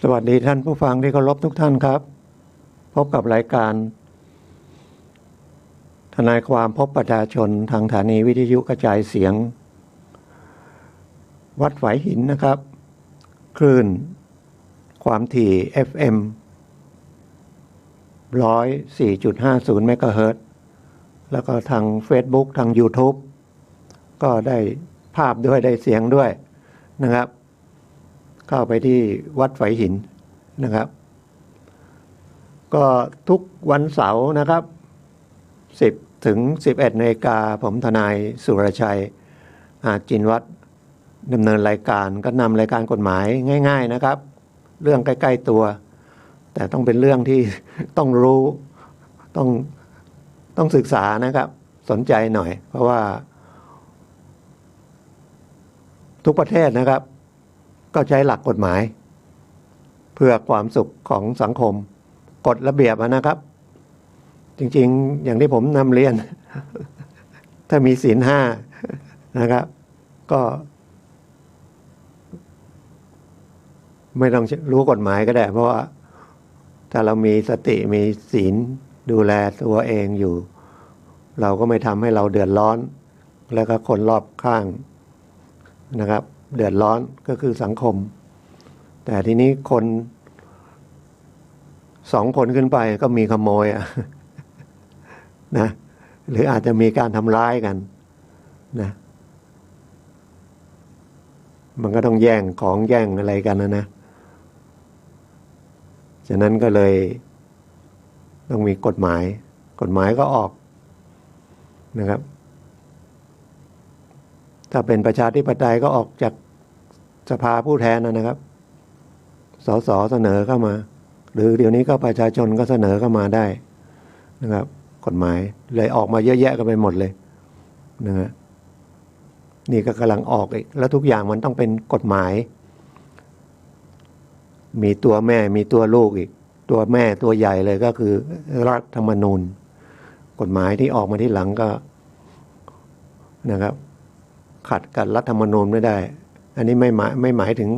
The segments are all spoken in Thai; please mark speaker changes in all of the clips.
Speaker 1: สวัสดีท่านผู้ฟังที่เคารพทุกท่านครับพบกับรายการทนายความพบประชาชนทางสถานีวิทยุกระจายเสียงวัดฝายหินนะครับคลื่นความถี่ FM 104.50 เมกะเฮิรตซ์แล้วก็ทาง Facebook ทาง YouTube ก็ได้ภาพด้วยได้เสียงด้วยนะครับเข้าไปที่วัดฝายหินนะครับก็ทุกวันเสาร์นะครับ10 ถึง 11 นาฬิกาผมทนายสุรชัยอาจจินวัฒน์ดำเนินรายการก็นำรายการกฎหมายง่ายๆนะครับเรื่องใกล้ๆตัวแต่ต้องเป็นเรื่องที่ต้องรู้ต้องศึกษานะครับสนใจหน่อยเพราะว่าทุกประเทศนะครับก็ใช้หลักกฎหมายเพื่อความสุขของสังคมกฎระเบียบนะครับจริงๆอย่างที่ผมนำเรียน ถ้ามีศีล 5นะครับก็ไม่ต้องรู้กฎหมายก็ได้เพราะว่าถ้าเรามีสติมีศีลดูแลตัวเองอยู่เราก็ไม่ทำให้เราเดือดร้อนแล้วก็คนรอบข้างนะครับเดือดร้อนก็คือสังคมแต่ทีนี้คน2 คนขึ้นไปก็มีขโมยนะหรืออาจจะมีการทำร้ายกันนะมันก็ต้องแย่งของแย่งอะไรกันนะฉะนั้นก็เลยต้องมีกฎหมายก็ออกนะครับถ้าเป็นประชาธิปไตยก็ออกจากสภาผู้แทนนะครับสสเสนอเข้ามาหรือเดี๋ยวนี้ก็ประชาชนก็เสนอเข้ามาได้นะครับกฎหมายเลยออกมาเยอะแยะกันไปหมดเลยนะฮะนี่ก็กำลังออกอีกแล้วทุกอย่างมันต้องเป็นกฎหมายมีตัวแม่มีตัวลูกอีกตัวแม่ตัวใหญ่เลยก็คือรัฐธรรมนูญกฎหมายที่ออกมาที่หลังก็นะครับขัดกับรัฐธรรมนูญไม่ได้อันนี้ไม่หมายถึง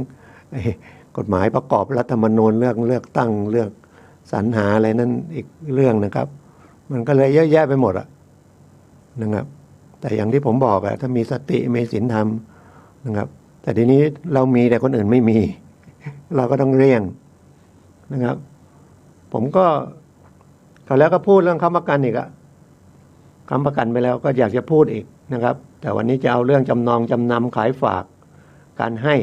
Speaker 1: กฎหมายประกอบรัฐธรรมนูญเลือกตั้งเลือกสรรหาอะไรนั่นอีกเรื่องนะครับมันก็เลยเยอะแยะไปหมดนะครับแต่อย่างที่ผมบอกถ้ามีสติมีศีลธรรมนะครับแต่ทีนี้เรามีแต่คนอื่นไม่มีเราก็ต้องเลี่ยงนะครับผมก็เขาแล้วก็พูดเรื่องค้ำประกันอีกค้ำประกันไปแล้วก็อยากจะพูดอีกนะครับแต่วันนี้จะเอาเรื่องจำนองจำนำขายฝากการให้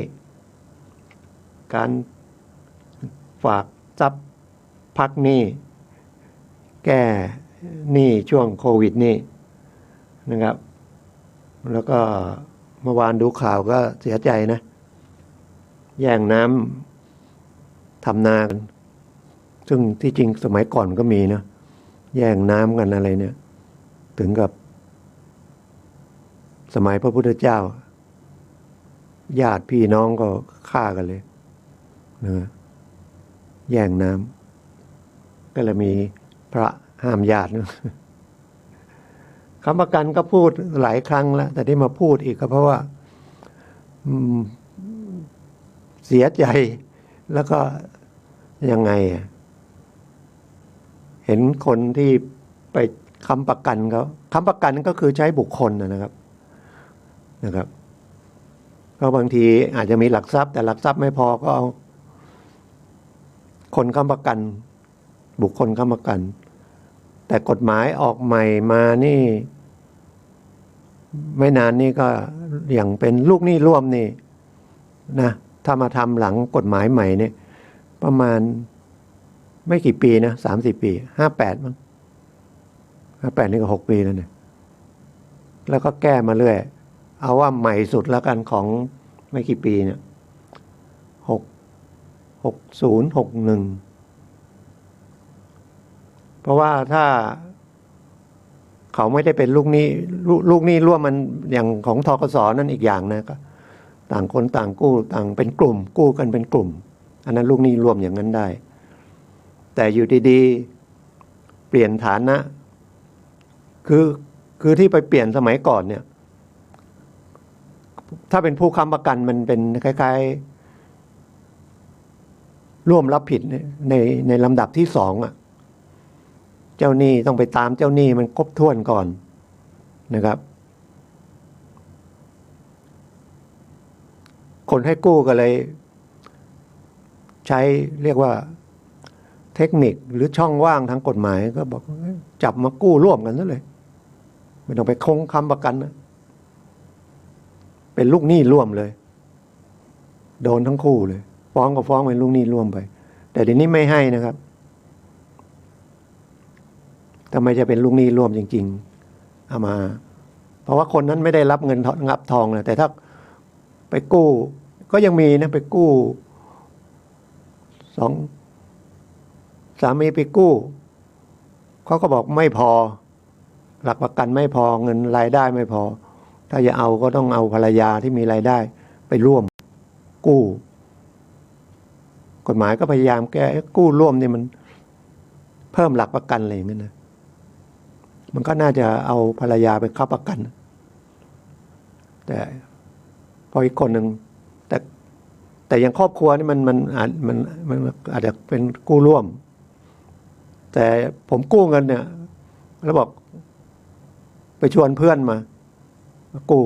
Speaker 1: การฝากทรัพย์พักหนี้แก้หนี้ช่วงโควิดนี่นะครับแล้วก็เมื่อวานดูข่าวก็เสียใจนะแย่งน้ำทำนากันซึ่งที่จริงสมัยก่อนก็มีนะแย่งน้ำกันอะไรเนี่ยถึงกับสมัยพระพุทธเจ้าญาติพี่น้องก็ฆ่ากันเลยนะแย่งน้ำก็เลยมีพระห้ามญาตินะคำประกันก็พูดหลายครั้งแล้วแต่ที่มาพูดอีกก็เพราะว่าเสียใจแล้วก็ยังไงเห็นคนที่ไปค้ำประกันเขาค้ำประกันก็คือใช้บุคคลนะครับเพราะบางทีอาจจะมีหลักทรัพย์แต่หลักทรัพย์ไม่พอก็เอาคนค้ำประกันบุคคลค้ำประกันแต่กฎหมายออกใหม่มานี่ไม่นานนี่ก็อย่างเป็นลูกหนี้ร่วมนี่นะถ้ามาทำหลังกฎหมายใหม่เนี่ยประมาณไม่กี่ปีนะ30 ปี58มั้ง58นี่ก็6 ปีแล้วเนี่ยแล้วก็แก้มาเรื่อยเอาว่าใหม่สุดแล้วกันของไม่กี่ปีเนี่ย60 61เพราะว่าถ้าเขาไม่ได้เป็นลูกหนี้ร่วมมันอย่างของธกส.นั่นอีกอย่างนะก็ต่างคนต่างกู้ต่างเป็นกลุ่มกู้กันเป็นกลุ่มอันนั้นลูกหนี้ร่วมอย่างนั้นได้แต่อยู่ดีๆเปลี่ยนฐานะคือที่ไปเปลี่ยนสมัยก่อนเนี่ยถ้าเป็นผู้ค้ำประกันมันเป็นคล้ายๆ ร่วมรับผิดในลำดับที่สองอ่ะเจ้าหนี้ต้องไปตามเจ้าหนี้มันครบถ้วนก่อนนะครับคนให้กู้ก็เลยใช้เรียกว่าเทคนิคหรือช่องว่างทางกฎหมายก็บอกจับมากู้ร่วมกันซะเลยไม่ต้องไปคงค้ำประกันนะเป็นลูกหนี้ร่วมเลยโดนทั้งคู่เลยฟ้องก็ฟ้องเป็นลูกหนี้ร่วมไปแต่เดี๋ยวนี้ไม่ให้นะครับทำไมจะเป็นลูกหนี้ร่วมจริงๆเอามาเพราะว่าคนนั้นไม่ได้รับเงินงับทองนะแต่ถ้าไปกู้ก็ยังมีนะไปกู้สองสามีไปกู้เขาก็บอกไม่พอหลักประกันไม่พอเงินรายได้ไม่พอถ้าจะเอาก็ต้องเอาภรรยาที่มีรายได้ไปร่วมกู้กฎหมายก็พยายามแก้กู้ร่วมนี่มันเพิ่มหลักประกันอะไรอย่างเงี้ยนะมันก็น่าจะเอาภรรยาไปเข้าประกันแต่พออีกคนหนึ่งแต่อย่างครอบครัวนี่มันอาจจะเป็นกู้ร่วมแต่ผมกู้เงินเนี่ยแล้วบอกไปชวนเพื่อนมากู้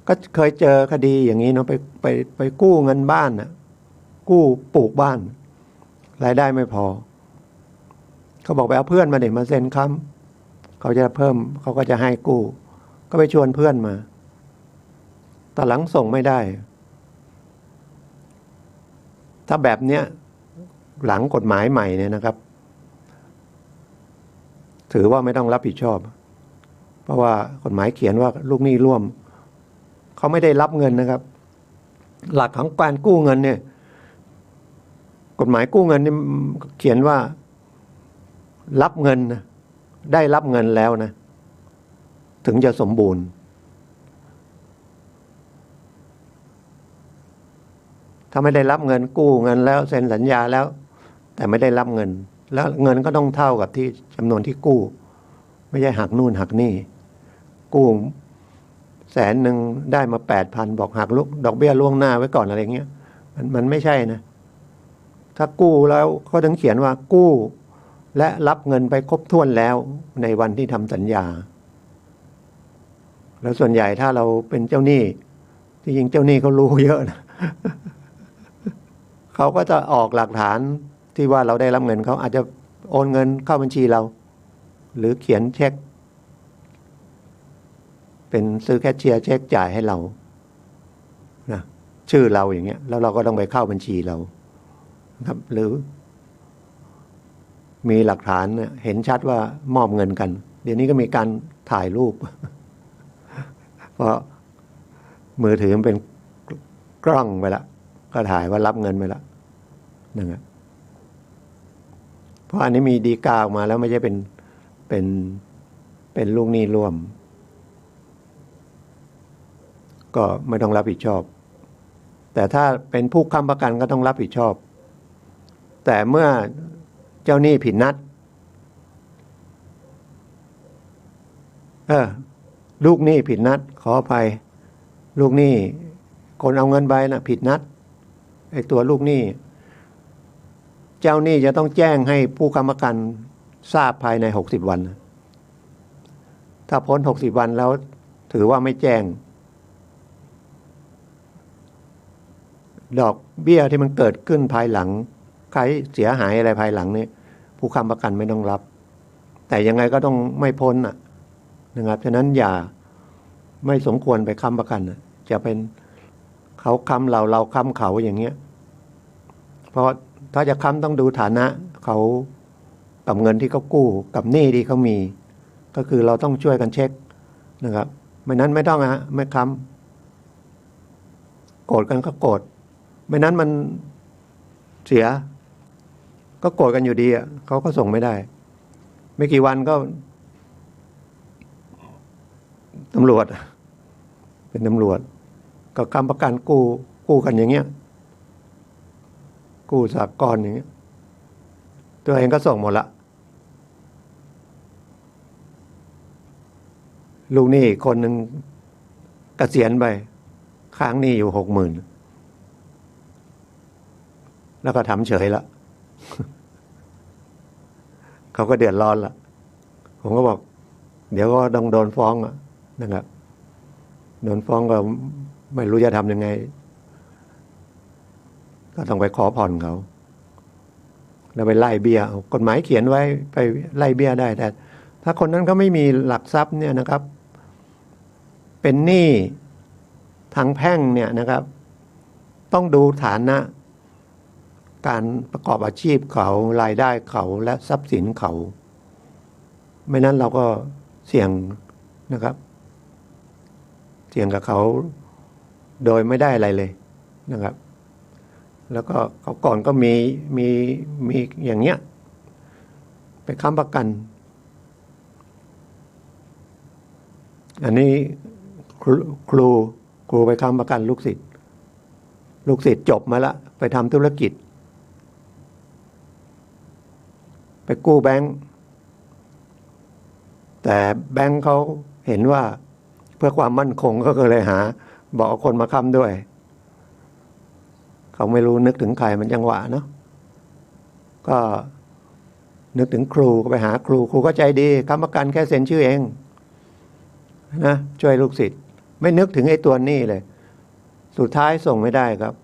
Speaker 1: ก็เคยเจอคดีอย่างนี้เนาะไปกู้เงินบ้านน่ะกู้ปลูกบ้านรายได้ไม่พอเขาบอกไปเอาเพื่อนมาเดี๋ยวมาเซ็นค้ำเขาจะเพิ่มเขาก็จะให้กู้ก็ไปชวนเพื่อนมาตอนหลังส่งไม่ได้ถ้าแบบเนี้ยหลังกฎหมายใหม่เนี่ยนะครับถือว่าไม่ต้องรับผิดชอบเพราะว่ากฎหมายเขียนว่าลูกหนี้ร่วมเขาไม่ได้รับเงินนะครับหลักของการกู้เงินเนี่ยกฎหมายกู้เงินนี่เขียนว่ารับเงินนะได้รับเงินแล้วนะถึงจะสมบูรณ์ถ้าไม่ได้รับเงินกู้เงินแล้วเซ็นสัญญาแล้วแต่ไม่ได้รับเงินแล้วเงินก็ต้องเท่ากับที่จำนวนที่กู้ไม่ใช่หักนู่นหักนี่กู้100,000ได้มา8,000บอกหักลูกดอกเบี้ยล่วงหน้าไว้ก่อนอะไรเงี้ยมันไม่ใช่นะถ้ากู้แล้วเขาถึงเขียนว่ากู้และรับเงินไปครบถ้วนแล้วในวันที่ทำสัญญาแล้วส่วนใหญ่ถ้าเราเป็นเจ้าหนี้ที่จริงเจ้าหนี้เขารู้เยอะนะเขาก็จะออกหลักฐานที่ว่าเราได้รับเงินเขาอาจจะโอนเงินเข้าบัญชีเราหรือเขียนเช็คเป็นซื้อแคชเชียร์เช็คจ่ายให้เรานะชื่อเราอย่างเงี้ยแล้วเราก็ต้องไปเข้าบัญชีเราครับหรือมีหลักฐานเห็นชัดว่ามอบเงินกันเดี๋ยวนี้ก็มีการถ่ายรูปเพราะมือถือมันเป็นกล้องไปละก็ถ่ายว่ารับเงินไปละนั่นแหละเพราะอันนี้มีดีกาออกมาแล้วไม่ใช่เป็นลูกหนี้ร่วมก็ไม่ต้องรับผิดชอบแต่ถ้าเป็นผู้ค้ำประกันก็ต้องรับผิดชอบแต่เมื่อเจ้าหนี้ผิดนัดลูกหนี้ผิดนัดขออภัยลูกหนี้คนเอาเงินไปนะผิดนัดไอ้ตัวลูกหนี้เจ้าหนี้จะต้องแจ้งให้ผู้ค้ำประกันทราบภายใน60 วันถ้าพ้น60 วันแล้วถือว่าไม่แจ้งดอกเบี้ยที่มันเกิดขึ้นภายหลังใครเสียหายอะไรภายหลังนี่ผู้ค้ำประกันไม่ต้องรับแต่ยังไงก็ต้องไม่พ้นนะครับฉะนั้นอย่าไม่สมควรไปค้ำประกันจะเป็นเขาค้ำเราค้ำเขาอย่างเงี้ยเพราะถ้าจะค้ำต้องดูฐานะเขากับเงินที่เขากู้กับหนี้ที่เขามีก็คือเราต้องช่วยกันเช็คนะครับไม่นั้นไม่ต้องไม่ค้ำโกรธกันก็โกรธไม่นั้นมันเสียก็โกรธกันอยู่ดีเขาก็ส่งไม่ได้ไม่กี่วันก็ตำรวจเป็นตำรวจก็ค้ำประกันกู้กันอย่างเงี้ยกู้สหกรณ์อย่างเงี้ยตัวเองก็ส่งหมดละลูกหนี้คนหนึ่งเกษียณไปค้างหนี้อยู่60,000 แล้วก็ทำเฉยละ เขาก็เดือดร้อนละผมก็บอก เดี๋ยวก็ต้องโดนฟ้องนะครับโดนฟ้องก็ไม่รู้จะทำยังไงก็ต้องไปขอผ่อนเขาแล้วไปไล่เบี้ยกฎหมายเขียนไว้ไปไล่เบี้ยได้แต่ถ้าคนนั้นเขาไม่มีหลักทรัพย์เนี่ยนะครับเป็นหนี้ทางแพ่งเนี่ยนะครับต้องดูฐานะการประกอบอาชีพเขารายได้เขาและทรัพย์สินเขาไม่นั้นเราก็เสี่ยงนะครับเสี่ยงกับเขาโดยไม่ได้อะไรเลยนะครับแล้วก็เขาก่อนก็มีอย่างเงี้ยไปค้ำประกันอันนี้ครูไปค้ำประกันลูกศิษย์จบมาละไปทำธุรกิจไปกู้แบงค์แต่แบงค์เขาเห็นว่าเพื่อความมั่นคงก็เลยบอกเอาคนมาค้ำด้วยเขาไม่รู้นึกถึงใครมันจังหวะเนาะก็นึกถึงครูก็ไปหาครูก็ใจดีค้ำประกันแค่เซ็นชื่อเองนะช่วยลูกศิษย์ไม่นึกถึงไอ้ตัวนี้เลยสุดท้ายส่งไม่ได้ครับ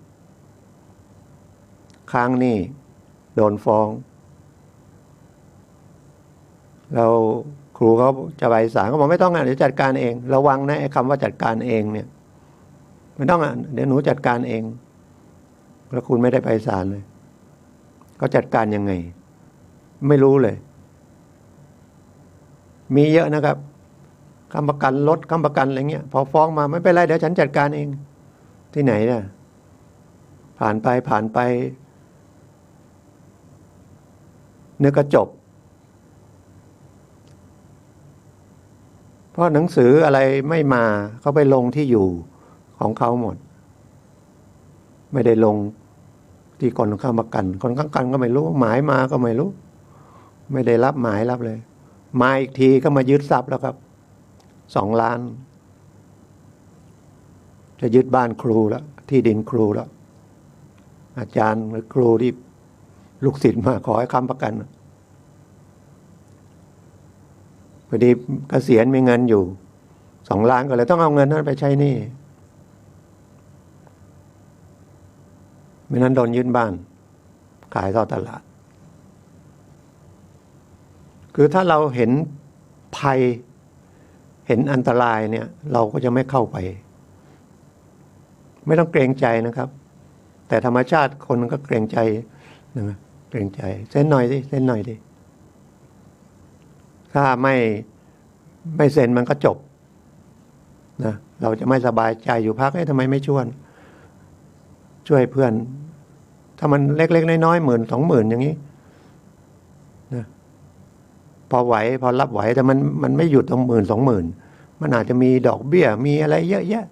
Speaker 1: ค้างหนี้โดนฟ้องแล้วครูเขาจะไปศาลเขาบอกไม่ต้องเดี๋ยวจัดการเองระวังนะไอ้คำว่าจัดการเองเนี่ยไม่ต้องเดี๋ยวหนูจัดการเองแล้วคุณไม่ได้ไปศาลเลยเขาจัดการยังไงไม่รู้เลยมีเยอะนะครับค้ำประกันรถค้ำประกันอะไรเงี้ยพอฟ้องมาไม่เป็นไรเดี๋ยวฉันจัดการเองที่ไหนเนี่ยผ่านไปนึกก็จบเพราะหนังสืออะไรไม่มาเขาไปลงที่อยู่ของเขาหมดไม่ได้ลงที่คนค้ำประกันคนค้ำประกันก็ไม่รู้หมายมาก็ไม่รู้ไม่ได้รับหมายรับเลยมาอีกทีก็มายึดทรัพย์แล้วครับ2 ล้านจะยึดบ้านครูแล้วที่ดินครูแล้วอาจารย์หรือครูที่ลูกศิษย์มาขอให้ค้ำประกันพอดีเกษียณมีเงินอยู่2 ล้านก็เลยต้องเอาเงินนั้นไปใช้หนี้ไม่นั้นโดนยึดบ้านขายทอดตลาดคือถ้าเราเห็นภัยเห็นอันตรายเนี่ยเราก็จะไม่เข้าไปไม่ต้องเกรงใจนะครับแต่ธรรมชาติคนก็เกรงใจนะเกรงใจเซ็นหน่อยดิถ้าไม่เซ็นมันก็จบนะเราจะไม่สบายใจอยู่พักทำไมไม่ช่วยเพื่อนถ้ามันเล็กๆน้อยๆ10,000-20,000อย่างนี้นะพอไหวพอรับไหวแต่มันไม่หยุดตรง10,000-20,000มันอาจจะมีดอกเบี้ยมีอะไรเยอะแยะ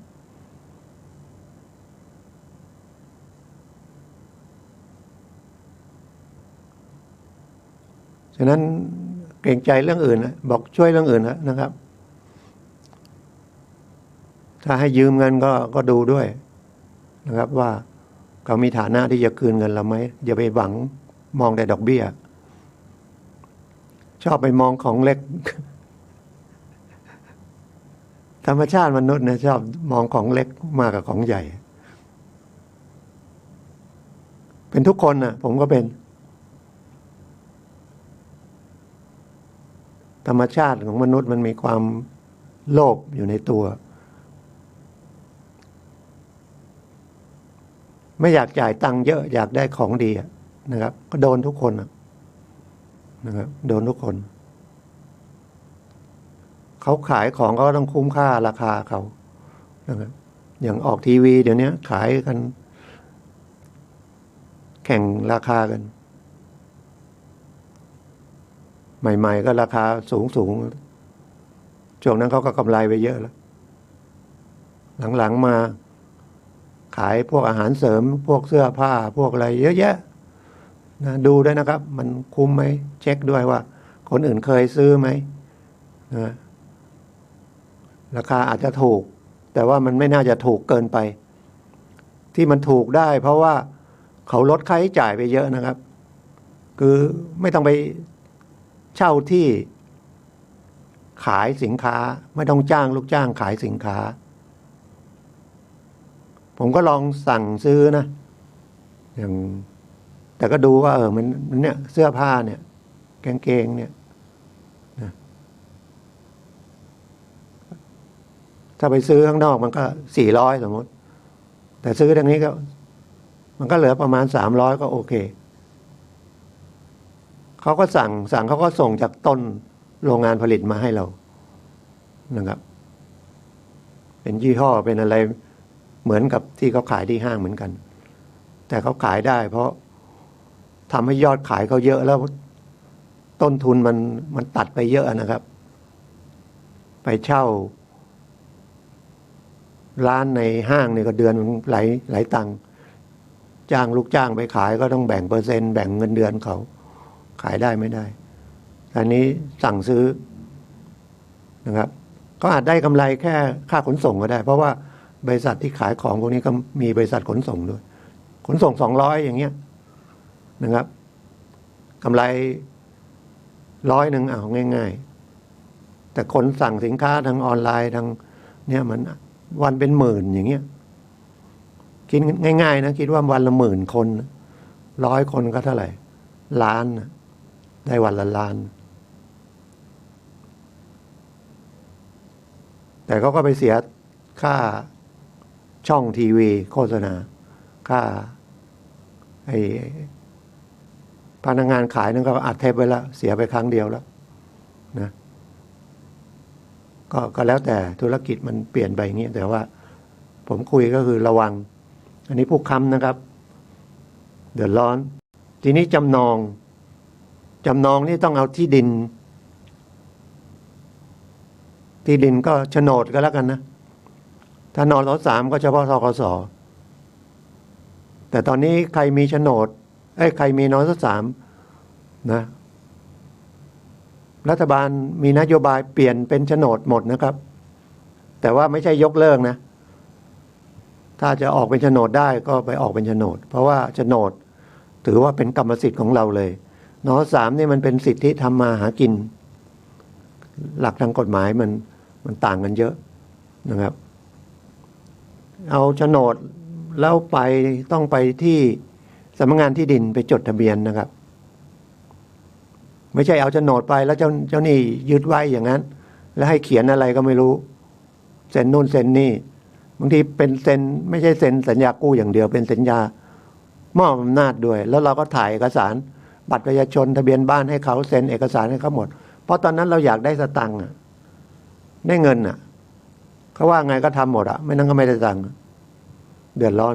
Speaker 1: ฉะนั้นเกรงใจเรื่องอื่นนะบอกช่วยเรื่องอื่นนะครับถ้าให้ยืมเงินก็ดูด้วยนะครับว่าเขามีฐานะที่จะคืนเงินเราไหมอย่าไปหวังมองแต่ดอกเบี้ยชอบไปมองของเล็ก ธรรมชาติมนุษย์นะชอบมองของเล็กมากกว่าของใหญ่เป็นทุกคนนะผมก็เป็นธรรมชาติของมนุษย์มันมีความโลภอยู่ในตัวไม่อยากจ่ายตังค์เยอะอยากได้ของดีนะครับก็โดนทุกคนนะครับโดนทุกคนเขาขายของเขาต้องคุ้มค่าราคาเขานะครับอย่างออกทีวีเดี๋ยวนี้ขายกันแข่งราคากันใหม่ๆก็ราคาสูงช่วงนั้นเขาก็กำไรไปเยอะแล้วหลังๆมาขายพวกอาหารเสริมพวกเสื้อผ้าพวกอะไรเยอะแยะนะดูด้วยนะครับมันคุ้มไหมเช็คด้วยว่าคนอื่นเคยซื้อไหมนะราคาอาจจะถูกแต่ว่ามันไม่น่าจะถูกเกินไปที่มันถูกได้เพราะว่า เขาลดค่าใช้จ่ายไปเยอะนะครับ คือไม่ต้องไปเช่าที่ขายสินค้าไม่ต้องจ้างลูกจ้างขายสินค้า ผมก็ลองสั่งซื้อนะอย่างแต่ก็ดูว่ามันเนี่ยเสื้อผ้าเนี่ยกางเกงเนี่ยนะถ้าไปซื้อข้างนอกมันก็400สมมติแต่ซื้อตรงนี้ก็มันก็เหลือประมาณ300ก็โอเคเขาก็สั่งเขาก็ส่งจากต้นโรงงานผลิตมาให้เรานะครับเป็นยี่ห้อเป็นอะไรเหมือนกับที่เขาขายที่ห้างเหมือนกันแต่เขาขายได้เพราะทำให้ยอดขายเขาเยอะแล้วต้นทุนมันตัดไปเยอะนะครับไปเช่าร้านในห้างเนี่ยก็เดือนหลายตังค์จ้างลูกจ้างไปขายก็ต้องแบ่งเปอร์เซ็นต์แบ่งเงินเดือนเขาขายได้ไม่ได้อันนี้สั่งซื้อนะครับก็อาจได้กำไรแค่ค่าขนส่งก็ได้เพราะว่าบริษัทที่ขายของพวกนี้ก็มีบริษัทขนส่งด้วยขนส่ง200อย่างเงี้ยนะครับกำไร100เอาง่ายๆแต่คนสั่งสินค้าทางออนไลน์ทางเนี่ยมันวันเป็นหมื่นอย่างเงี้ยคิดง่ายๆนะคิดว่าวันละ10,000 คน100 คนก็เท่าไหร่ล้านได้วันละล้านแต่เขาก็ไปเสียค่าช่องทีวีโฆษณาค่าพนักงานขายนั่นก็อัดเทปไว้แล้วเสียไปครั้งเดียวแล้วนะก็แล้วแต่ธุรกิจมันเปลี่ยนไปอย่างนี้แต่ว่าผมคุยก็คือระวังอันนี้ผู้ค้ำนะครับเดือดร้อนทีนี้จำนองนี่ต้องเอาที่ดินก็โฉนดก็แล้วกันนะถ้านส.3ก็เฉพาะธกส.แต่ตอนนี้ใครมีโฉนดใครมีนส.3นะรัฐบาลมีนโยบายเปลี่ยนเป็นโฉนดหมดนะครับแต่ว่าไม่ใช่ยกเลิกนะถ้าจะออกเป็นโฉนดได้ก็ไปออกเป็นโฉนดเพราะว่าโฉนดถือว่าเป็นกรรมสิทธิ์ของเราเลยนส.3นี่มันเป็นสิทธิทำมาหากินหลักทางกฎหมายมันต่างกันเยอะนะครับเอาโฉนดแล้วต้องไปที่สำนักงานที่ดินไปจดทะเบียนนะครับไม่ใช่เอาโฉนดไปแล้วเจ้าหนี้ยึดไว้อย่างนั้นแล้วให้เขียนอะไรก็ไม่รู้เซ็นนู่นเซ็นนี่บางทีเป็นเซ็นไม่ใช่เซ็นสัญญากู้อย่างเดียวเป็นสัญญามอบอำนาจด้วยแล้วเราก็ถ่ายเอกสารบัตรประชาชนทะเบียนบ้านให้เขาเซ็นเอกสารให้เขาหมดเพราะตอนนั้นเราอยากได้สตังค์ได้เงินเขาว่าไงก็ทำหมดไม่นั้นก็ไม่ได้ตังค์เดือดร้อน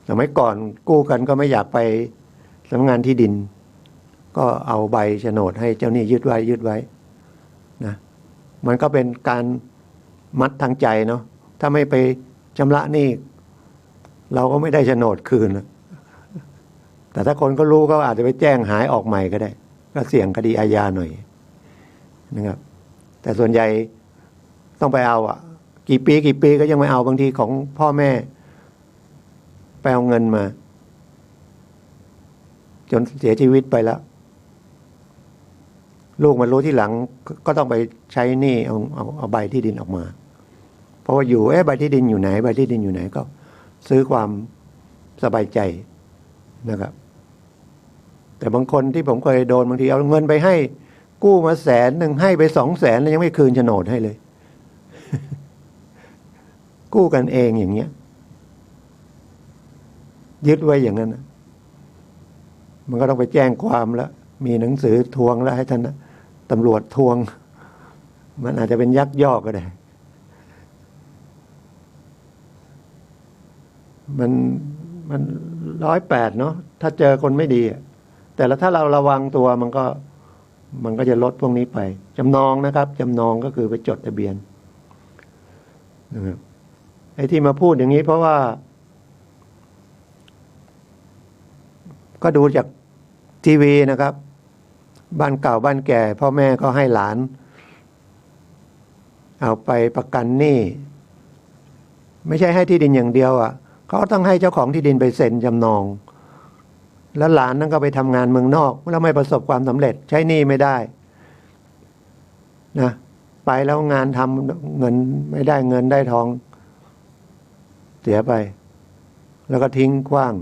Speaker 1: สมัยก่อนกู้กันก็ไม่อยากไปสำนักงานที่ดินก็เอาใบโฉนดให้เจ้าหนี้ยึดไว้นะมันก็เป็นการมัดทางใจเนาะถ้าไม่ไปชำระหนี้เราก็ไม่ได้โฉนดคืนแต่ถ้าคนก็รู้ก็อาจจะไปแจ้งหายออกใหม่ก็ได้ก็เสี่ยงคดีอาญาหน่อยนะครับแต่ส่วนใหญ่ต้องไปเอากี่ปีก็ยังไม่เอาบางทีของพ่อแม่ไปเอาเงินมาจนเสียชีวิตไปแล้วลูกมารู้ที่หลังก็ต้องไปใช้หนี้เอาใบที่ดินออกมาเพราะว่าอยู่ใบที่ดินอยู่ไหนใบที่ดินอยู่ไหนก็ซื้อความสบายใจนะครับแต่บางคนที่ผมเคยโดนบางทีเอาเงินไปให้กู้มา100,000ให้ไป200,000แล้วยังไม่คืนโฉนดให้เลย กู้กันเองอย่างเงี้ยยึดไว้อย่างนั้นมันก็ต้องไปแจ้งความแล้วมีหนังสือทวงแล้วให้ท่านตำรวจทวงมันอาจจะเป็นยักยอกก็ได้มัน108เนาะถ้าเจอคนไม่ดีแต่ถ้าเราระวังตัวมันก็จะลดพวกนี้ไปจำนองนะครับจำนองก็คือไปจดทะเบียนนะครับไอ้ที่มาพูดอย่างนี้เพราะว่าก็ดูจากทีวีนะครับบ้านเก่าบ้านแก่พ่อแม่ก็ให้หลาน เอาไปประกันหนี้ไม่ใช่ให้ที่ดินอย่างเดียวอ่ะเขาต้องให้เจ้าของที่ดินไปเซ็นจำนองแล้วหลานนั่นก็ไปทำงานเมืองนอกแล้วไม่ประสบความสำเร็จใช้หนี้ไม่ได้นะไปแล้วงานทำเงินไม่ได้เงินได้ทองเสียไปแล้วก็ทิ้งขว้าง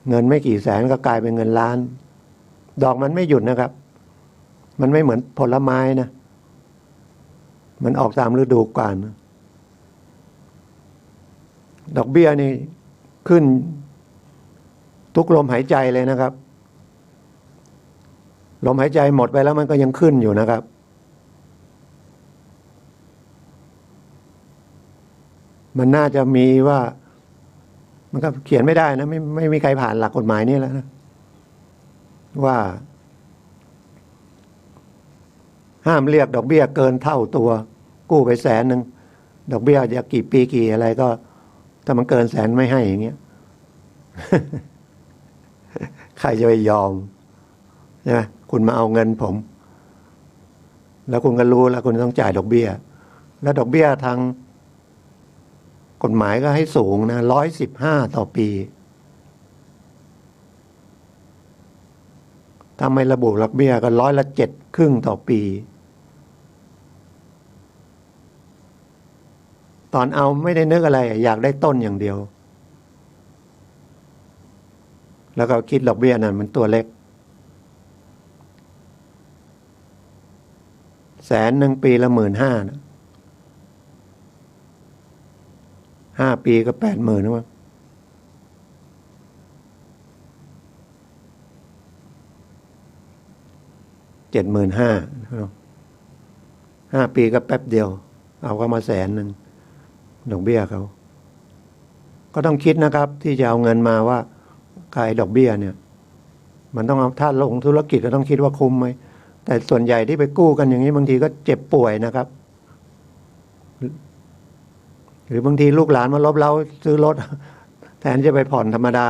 Speaker 1: เงินไม่กี่แสนก็กลายเป็นเงินล้านดอกมันไม่หยุดนะครับมันไม่เหมือนผลไม้นะมันออกตามฤดูกาลดอกเบี้ยนี่ขึ้นทุกลมหายใจเลยนะครับลมหายใจหมดไปแล้วมันก็ยังขึ้นอยู่นะครับมันน่าจะมีว่ามันก็เขียนไม่ได้นะไม่มีใครผ่านหลักกฎหมายนี่แล้วนะว่าห้ามเรียกดอกเบี้ยเกินเท่าตัวกู้ไป100,000ดอกเบี้ยจะกี่ปีกี่อะไรก็ถ้ามันเกิน100,000ไม่ให้อย่างเงี้ย ใครจะไปยอมใช่ไหมคุณมาเอาเงินผมแล้วคุณก็รู้แล้วคุณต้องจ่ายดอกเบี้ยแล้วดอกเบี้ยทางกฎหมายก็ให้สูงนะ115ต่อปีถ้าไม่ระบุดอกเบี้ยก็7%ครึ่งต่อปีตอนเอาไม่ได้นึกอะไรอยากได้ต้นอย่างเดียวแล้วก็คิดดอกเบี้ยนั้นมันตัวเล็ก100,000ปีละ15,000นะ5 ปีก็80,000นะมั้ง75,000 5 ปีก็แป๊บเดียวเอาเข้ามา100,000ดอกเบี้ยเขาก็ต้องคิดนะครับที่จะเอาเงินมาว่าขายดอกเบี้ยเนี่ยมันต้องเอาถ้าลงธุรกิจก็ต้องคิดว่าคุ้มไหมแต่ส่วนใหญ่ที่ไปกู้กันอย่างนี้บางทีก็เจ็บป่วยนะครับหรือบางทีลูกหลานมาลบเล้าซื้อรถแทนจะไปผ่อนธรรมดา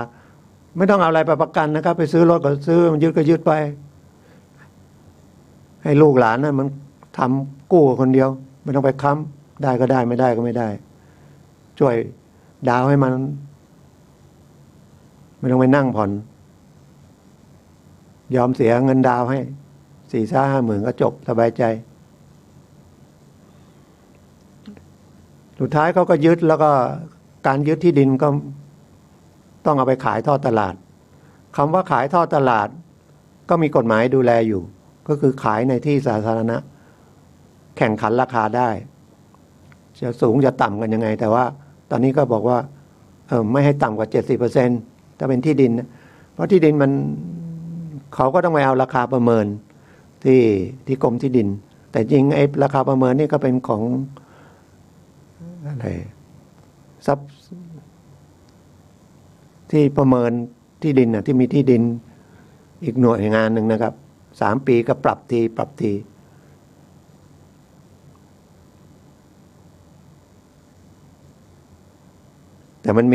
Speaker 1: ไม่ต้องเอาอะไรไปประกันนะครับไปซื้อรถก็ซื้อมันยึดก็ยึดไปให้ลูกหลานนะมันทำกู้คนเดียวไม่ต้องไปค้ำได้ก็ได้ไม่ได้ก็ไม่ได้ช่วยดาวให้มันไม่ต้องไปนั่งผ่อนยอมเสียเงินดาวให้4-5 หมื่นก็จบสบายใจสุดท้ายเขาก็ยึดแล้วก็การยึดที่ดินก็ต้องเอาไปขายทอดตลาดคำว่าขายทอดตลาดก็มีกฎหมายดูแลอยู่ก็คือขายในที่สาธารณะแข่งขันราคาได้จะสูงจะต่ำกันยังไงแต่ว่าตอนนี้ก็บอกว่าไม่ให้ต่ำกว่า 70%ถ้าเป็นที่ดินนะเพราะที่ดินมันเขาก็ต้องไปเอาราคาประเมินที่กรมที่ดินแต่จริงไอ้ราคาประเมินนี่ก็เป็นของอะไรทรัพย์ที่ประเมินที่ดินนะที่มีที่ดินอีกหน่วยงานหนึ่งนะครับ3 ปีก็ปรับทีแต่มัน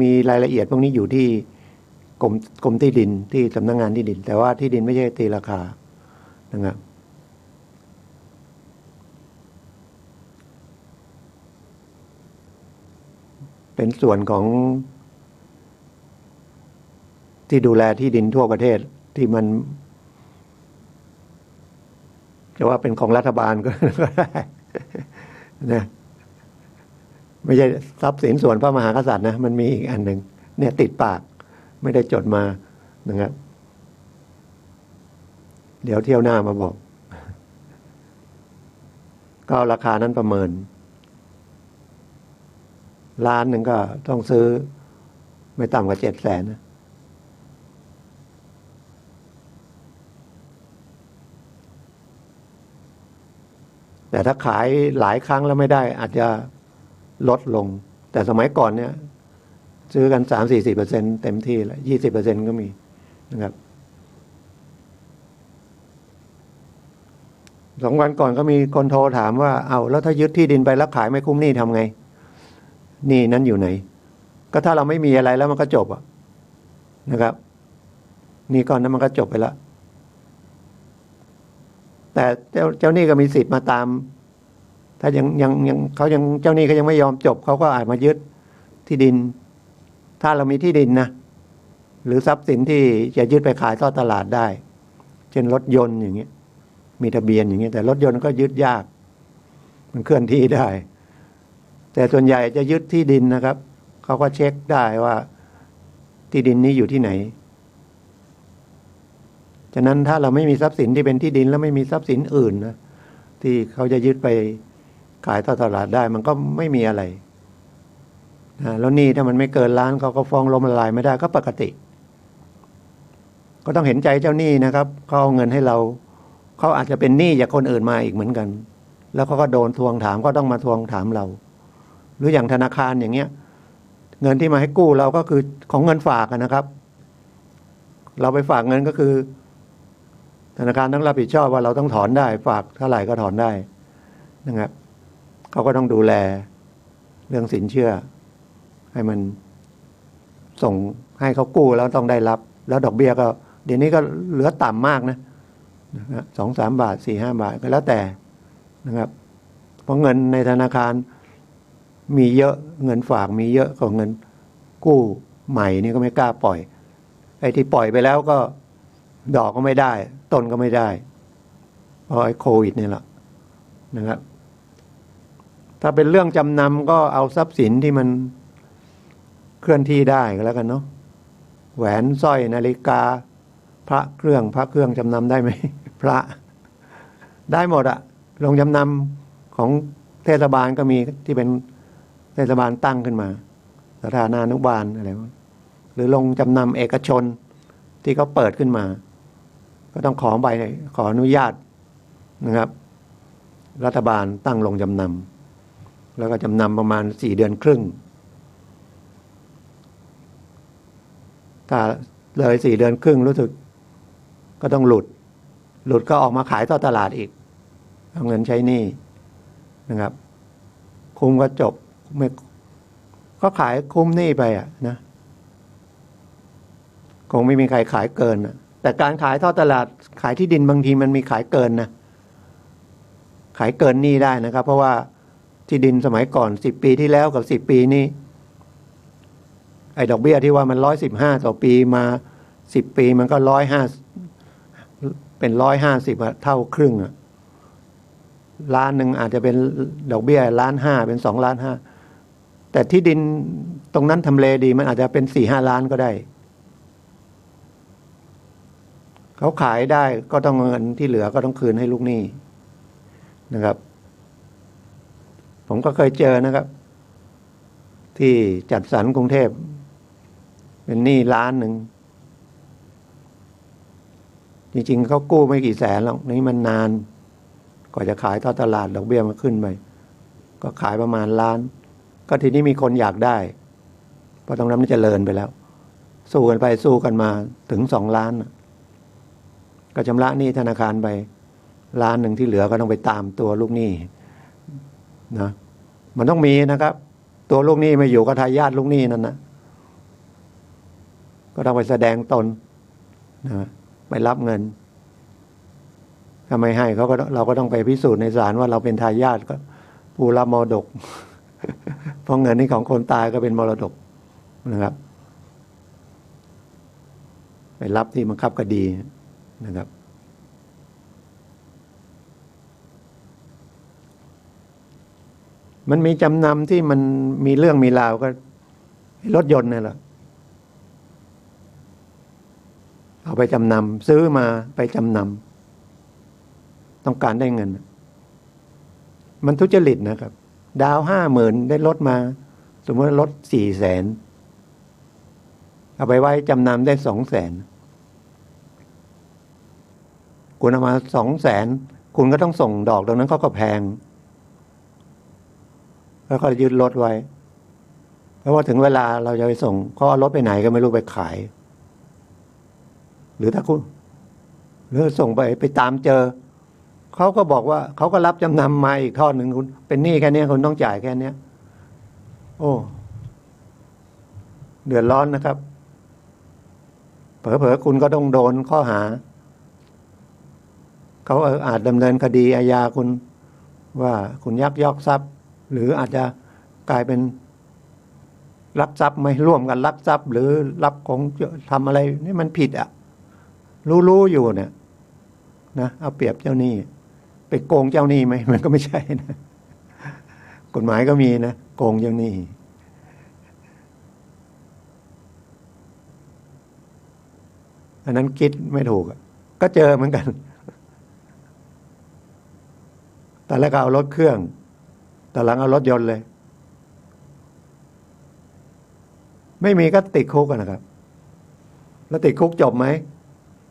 Speaker 1: มีรายละเอียดพวกนี้อยู่ที่กรมที่ดินที่สำนักงานที่ดินแต่ว่าที่ดินไม่ใช่ตีราคานะครับเป็นส่วนของที่ดูแลที่ดินทั่วประเทศที่มันจะว่าเป็นของรัฐบาลก็ได้นะไม่ใช่ทรัพย์สินส่วนพระมหากษัตริย์นะมันมีอีกอันหนึ่งเนี่ยติดปากไม่ได้จดมานะครับเดี๋ยวเที่ยวหน้ามาบอกก็ราคานั้นประเมินล้านหนึ่งก็ต้องซื้อไม่ต่ำกว่า700,000นะแต่ถ้าขายหลายครั้งแล้วไม่ได้อาจจะลดลงแต่สมัยก่อนเนี่ยซื้อกัน3-40%เต็มที่แล้ว20%ก็มีนะครับ2 วันก่อนก็มีคนโทรถามว่าเอาแล้วถ้ายึดที่ดินไปแล้วขายไม่คุ้มหนี้ทำไงหนี้นั้นอยู่ไหนก็ถ้าเราไม่มีอะไรแล้วมันก็จบนะครับหนี้ก้อนนั้นมันก็จบไปแล้วแต่เจ้าหนี้ก็มีสิทธิ์มาตาม ถ้ายังเขายังเจ้าหนี้เขายังไม่ยอมจบเขาก็อาจมายึดที่ดิน ถ้าเรามีที่ดินนะหรือทรัพย์สินที่จะยึดไปขายทอดตลาดได้เช่นรถยนต์อย่างเงี้ยมีทะเบียนอย่างเงี้ยแต่รถยนต์ก็ยึดยากมันเคลื่อนที่ได้ แต่ส่วนใหญ่จะยึดที่ดินนะครับเขาก็เช็คได้ว่าที่ดินนี้อยู่ที่ไหนฉะนั้นถ้าเราไม่มีทรัพย์สินที่เป็นที่ดินแล้วไม่มีทรัพย์สินอื่นนะที่เขาจะยึดไปขายทอดตลาดได้มันก็ไม่มีอะไรแล้วหนี้ถ้ามันไม่เกินล้านเขาก็ฟ้องล้มละลายไม่ได้ก็ปกติก็ต้องเห็นใจเจ้าหนี้นะครับเขาเอาเงินให้เราเขาอาจจะเป็นหนี้จากคนอื่นมาอีกเหมือนกันแล้วเขาก็โดนทวงถามก็ต้องมาทวงถามเราหรืออย่างธนาคารอย่างเงี้ยเงินที่มาให้กู้เราก็คือของเงินฝากนะครับ เราไปฝากเงินก็คือธนาคารต้องรับผิดชอบว่าเราต้องถอนได้ฝากเท่าไหร่ก็ถอนได้นะครับเขาก็ต้องดูแลเรื่องสินเชื่อให้มันส่งให้เขากู้แล้วต้องได้รับแล้วดอกเบี้ยก็เดี๋ยวนี้ก็เหลือต่ำมากนะ2-3 บาท 4-5 บาทก็แล้วแต่นะครับเพราะเงินในธนาคารมีเยอะเงินฝากมีเยอะกว่าเงินกู้ใหม่นี่ก็ไม่กล้าปล่อยไอ้ที่ปล่อยไปแล้วก็ดอกก็ไม่ได้ต้นก็ไม่ได้เพราะไอ้โควิดนี่แหละนะครับถ้าเป็นเรื่องจำนำก็เอาทรัพย์สินที่มันเคลื่อนที่ได้ก็แล้วกันเนาะแหวนสร้อยนาฬิกาพระเครื่องจำนำได้ไหม พระได้หมดอะโรงจำนำของเทศบาลก็มีที่เป็นเทศบาลตั้งขึ้นมาสถานานุบาลอะไรหรือโรงจำนำเอกชนที่เขาเปิดขึ้นมาก็ต้องขออนุญาตนะครับรัฐบาลตั้งโรงจำนำแล้วก็จำนำประมาณ4 เดือนครึ่งถ้าเลย4 เดือนครึ่งรู้สึกก็ต้องหลุดก็ออกมาขายต่อตลาดอีกเอาเงินใช้หนี้นะครับคุ้มก็จบไม่ก็ขายคุ้มหนี้ไปอ่ะนะคงไม่มีใครขายเกินนะแต่การขายทอดตลาดขายที่ดินบางทีมันมีขายเกินนะขายเกินหนี้ได้นะครับเพราะว่าที่ดินสมัยก่อน10 ปีที่แล้วกับ10 ปีนี้ไอ้ดอกเบี้ยที่ว่ามัน115ต่อปีมา10 ปีมันก็150เป็น150เท่าครึ่งอะล้านหนึ่งอาจจะเป็นดอกเบี้ย1.5 ล้านเป็น2.5 ล้านแต่ที่ดินตรงนั้นทำเลดีมันอาจจะเป็น4-5 ล้านก็ได้เขาขายได้ก็ต้องเงินที่เหลือก็ต้องคืนให้ลูกหนี้นะครับผมก็เคยเจอนะครับที่จัดสรรกรุงเทพเป็นหนี้1 ล้านจริงๆเขากู้ไม่กี่แสนหรอกนี่มันนานกว่าจะขายทอดตลาดดอกเบี้ยมันขึ้นไปก็ขายประมาณ1 ล้านก็ทีนี้มีคนอยากได้เพราะตรงนั้นมันเจริญไปแล้วสู้กันไปสู้กันมาถึง2 ล้านก็ชำระหนี้ธนาคารไป1 ล้านที่เหลือก็ต้องไปตามตัวลูกหนี้นะมันต้องมีนะครับตัวลูกหนี้ไม่อยู่ก็ทายาทลูกหนี้นั่นนะก็ต้องไปแสดงตนนะไปรับเงินถ้าไม่ให้เราก็ต้องไปพิสูจน์ในศาลว่าเราเป็นทายาทก็ผู้รับมรดก เพราะเงินนี้ของคนตายก็เป็นมรดกนะครับไปรับที่บังคับคดีนะครับมันมีจำนำที่มันมีเรื่องมีราวก็รถยนต์นี่แหละเอาไปจำนำซื้อมาไปจำนำต้องการได้เงินมันทุจริตนะครับดาว 50,000ได้รถมาสมมติรถ400,000เอาไปไว้จำนำได้200,000คุณเอามา200,000คุณก็ต้องส่งดอกตรงนั้นเขาก็แพงแล้วก็ยึดรถไว้เพราะว่าถึงเวลาเราจะไปส่งเขาเอารถไปไหนก็ไม่รู้ไปขายหรือถ้าคุณหรือส่งไปตามเจอเขาก็บอกว่าเขาก็รับจำนำมาอีกทอดหนึ่งคุณเป็นหนี้แค่นี้คุณต้องจ่ายแค่นี้โอ้เดือดร้อนนะครับเผลอๆคุณก็ต้องโดนข้อหาเขาอาจดำเนินคดีอาญาคุณ ว่าคุณยักยอกทรัพย์หรืออาจจะกลายเป็นลักทรัพย์ไม่ร่วมกันลักทรัพย์หรือรับของทำอะไรนี่มันผิดอ่ะรู้อยู่เนี่ยนะเอาเปรียบเจ้าหนี้ไปโกงเจ้าหนี้ไหมมันก็ไม่ใช่นะกฎหมายก็มีนะโกงเจ้าหนี้อันนั้นคิดไม่ถูกก็เจอเหมือนกันแต่แล้วก็เอารถเครื่องแต่หลังเอารถยนต์เลยไม่มีก็ติดคุกกันนะครับแล้วติดคุกจบไหม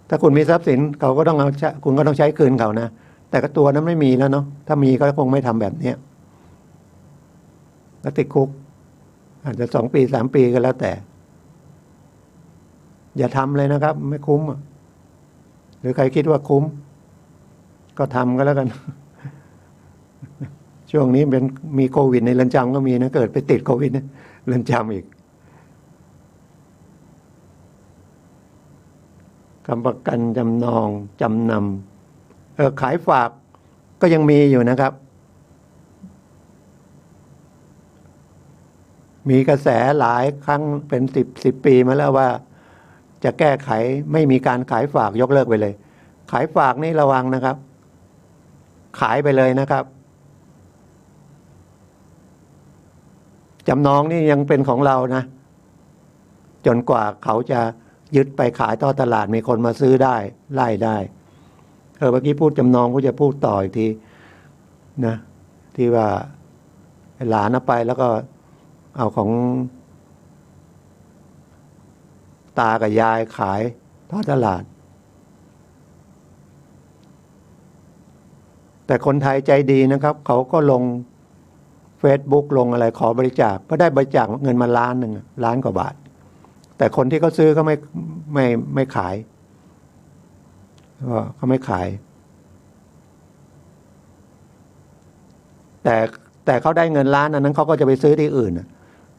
Speaker 1: ถ้าคุณมีทรัพย์สินเขาก็ต้องเอาคุณก็ต้องใช้คืนเขานะแต่ก็ตัวนั้นไม่มีแล้วเนาะถ้ามีก็คงไม่ทำแบบเนี้ยแล้วติดคุกอาจจะ2 ปี 3 ปีก็แล้วแต่อย่าทำเลยนะครับไม่คุ้มหรือใครคิดว่าคุ้มก็ทำก็แล้วกันช่วงนี้เป็นมีโควิดในเรือนจำก็มีนะเกิดไปติดโควิดในเรือนจำอีกคำประกันจำนองจำนำขายฝากก็ยังมีอยู่นะครับ มีกระแสหลายครั้งเป็น10 ปีมาแล้วว่าจะแก้ไขไม่มีการขายฝากยกเลิกไปเลยขายฝากนี่ระวังนะครับขายไปเลยนะครับจำนองนี่ยังเป็นของเรานะจนกว่าเขาจะยึดไปขายต่อตลาดมีคนมาซื้อได้ไล่ได้เมื่อกี้พูดจำนองก็จะพูดต่ออีกทีนะที่ว่าหลานเอาไปแล้วก็เอาของตากับยายขายทอดตลาดแต่คนไทยใจดีนะครับเขาก็ลง Facebook ลงอะไรขอบริจาคก็ได้บริจาคเงินมา1 ล้านกว่าบาทแต่คนที่เขาซื้อเขาไม่ขายเขาไม่ขายแต่เขาได้เงินล้านอันนั้นเขาก็จะไปซื้อที่อื่น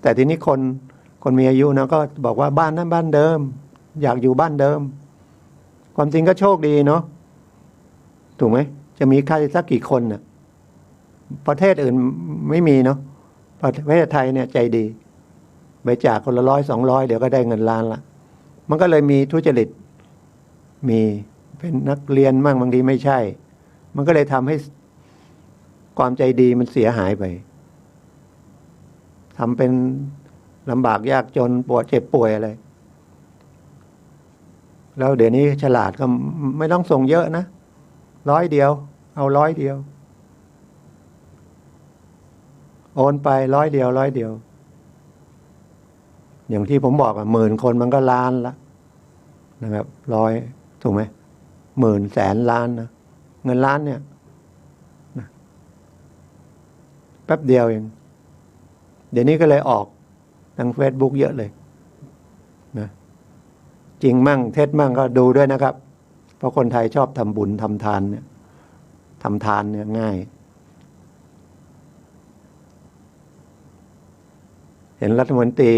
Speaker 1: แต่ทีนี้คนมีอายุนะก็บอกว่าบ้านนั้นบ้านเดิมอยากอยู่บ้านเดิมความจริงก็โชคดีเนาะถูกไหมจะมีใครสักกี่คนน่ะประเทศอื่นไม่มีเนาะประเทศไทยเนี่ยใจดีบริจาคคนละ100-200เดี๋ยวก็ได้เงินล้านละมันก็เลยมีทุจริตมีเป็นนักเรียนมั่งบางทีไม่ใช่มันก็เลยทำให้ความใจดีมันเสียหายไปทำเป็นลำบากยากจนปวดเจ็บป่วยอะไรแล้วเดี๋ยวนี้ฉลาดก็ไม่ต้องส่งเยอะนะ100เดียวเอา100เดียวโอนไป100เดียวอย่างที่ผมบอก10,000 คนมันก็ล้านละนะครับ100ถูกไหม10,000 แสนล้านนะเงินล้านเนี่ยนะแป๊บเดียวเองเดี๋ยวนี้ก็เลยออกทาง Facebook เยอะเลยนะจริงมั่งเท็จมั่งก็ดูด้วยนะครับเพราะคนไทยชอบทำบุญทำทานเนี่ยทำทานเนี่ยง่ายเห็นรัฐมนตรี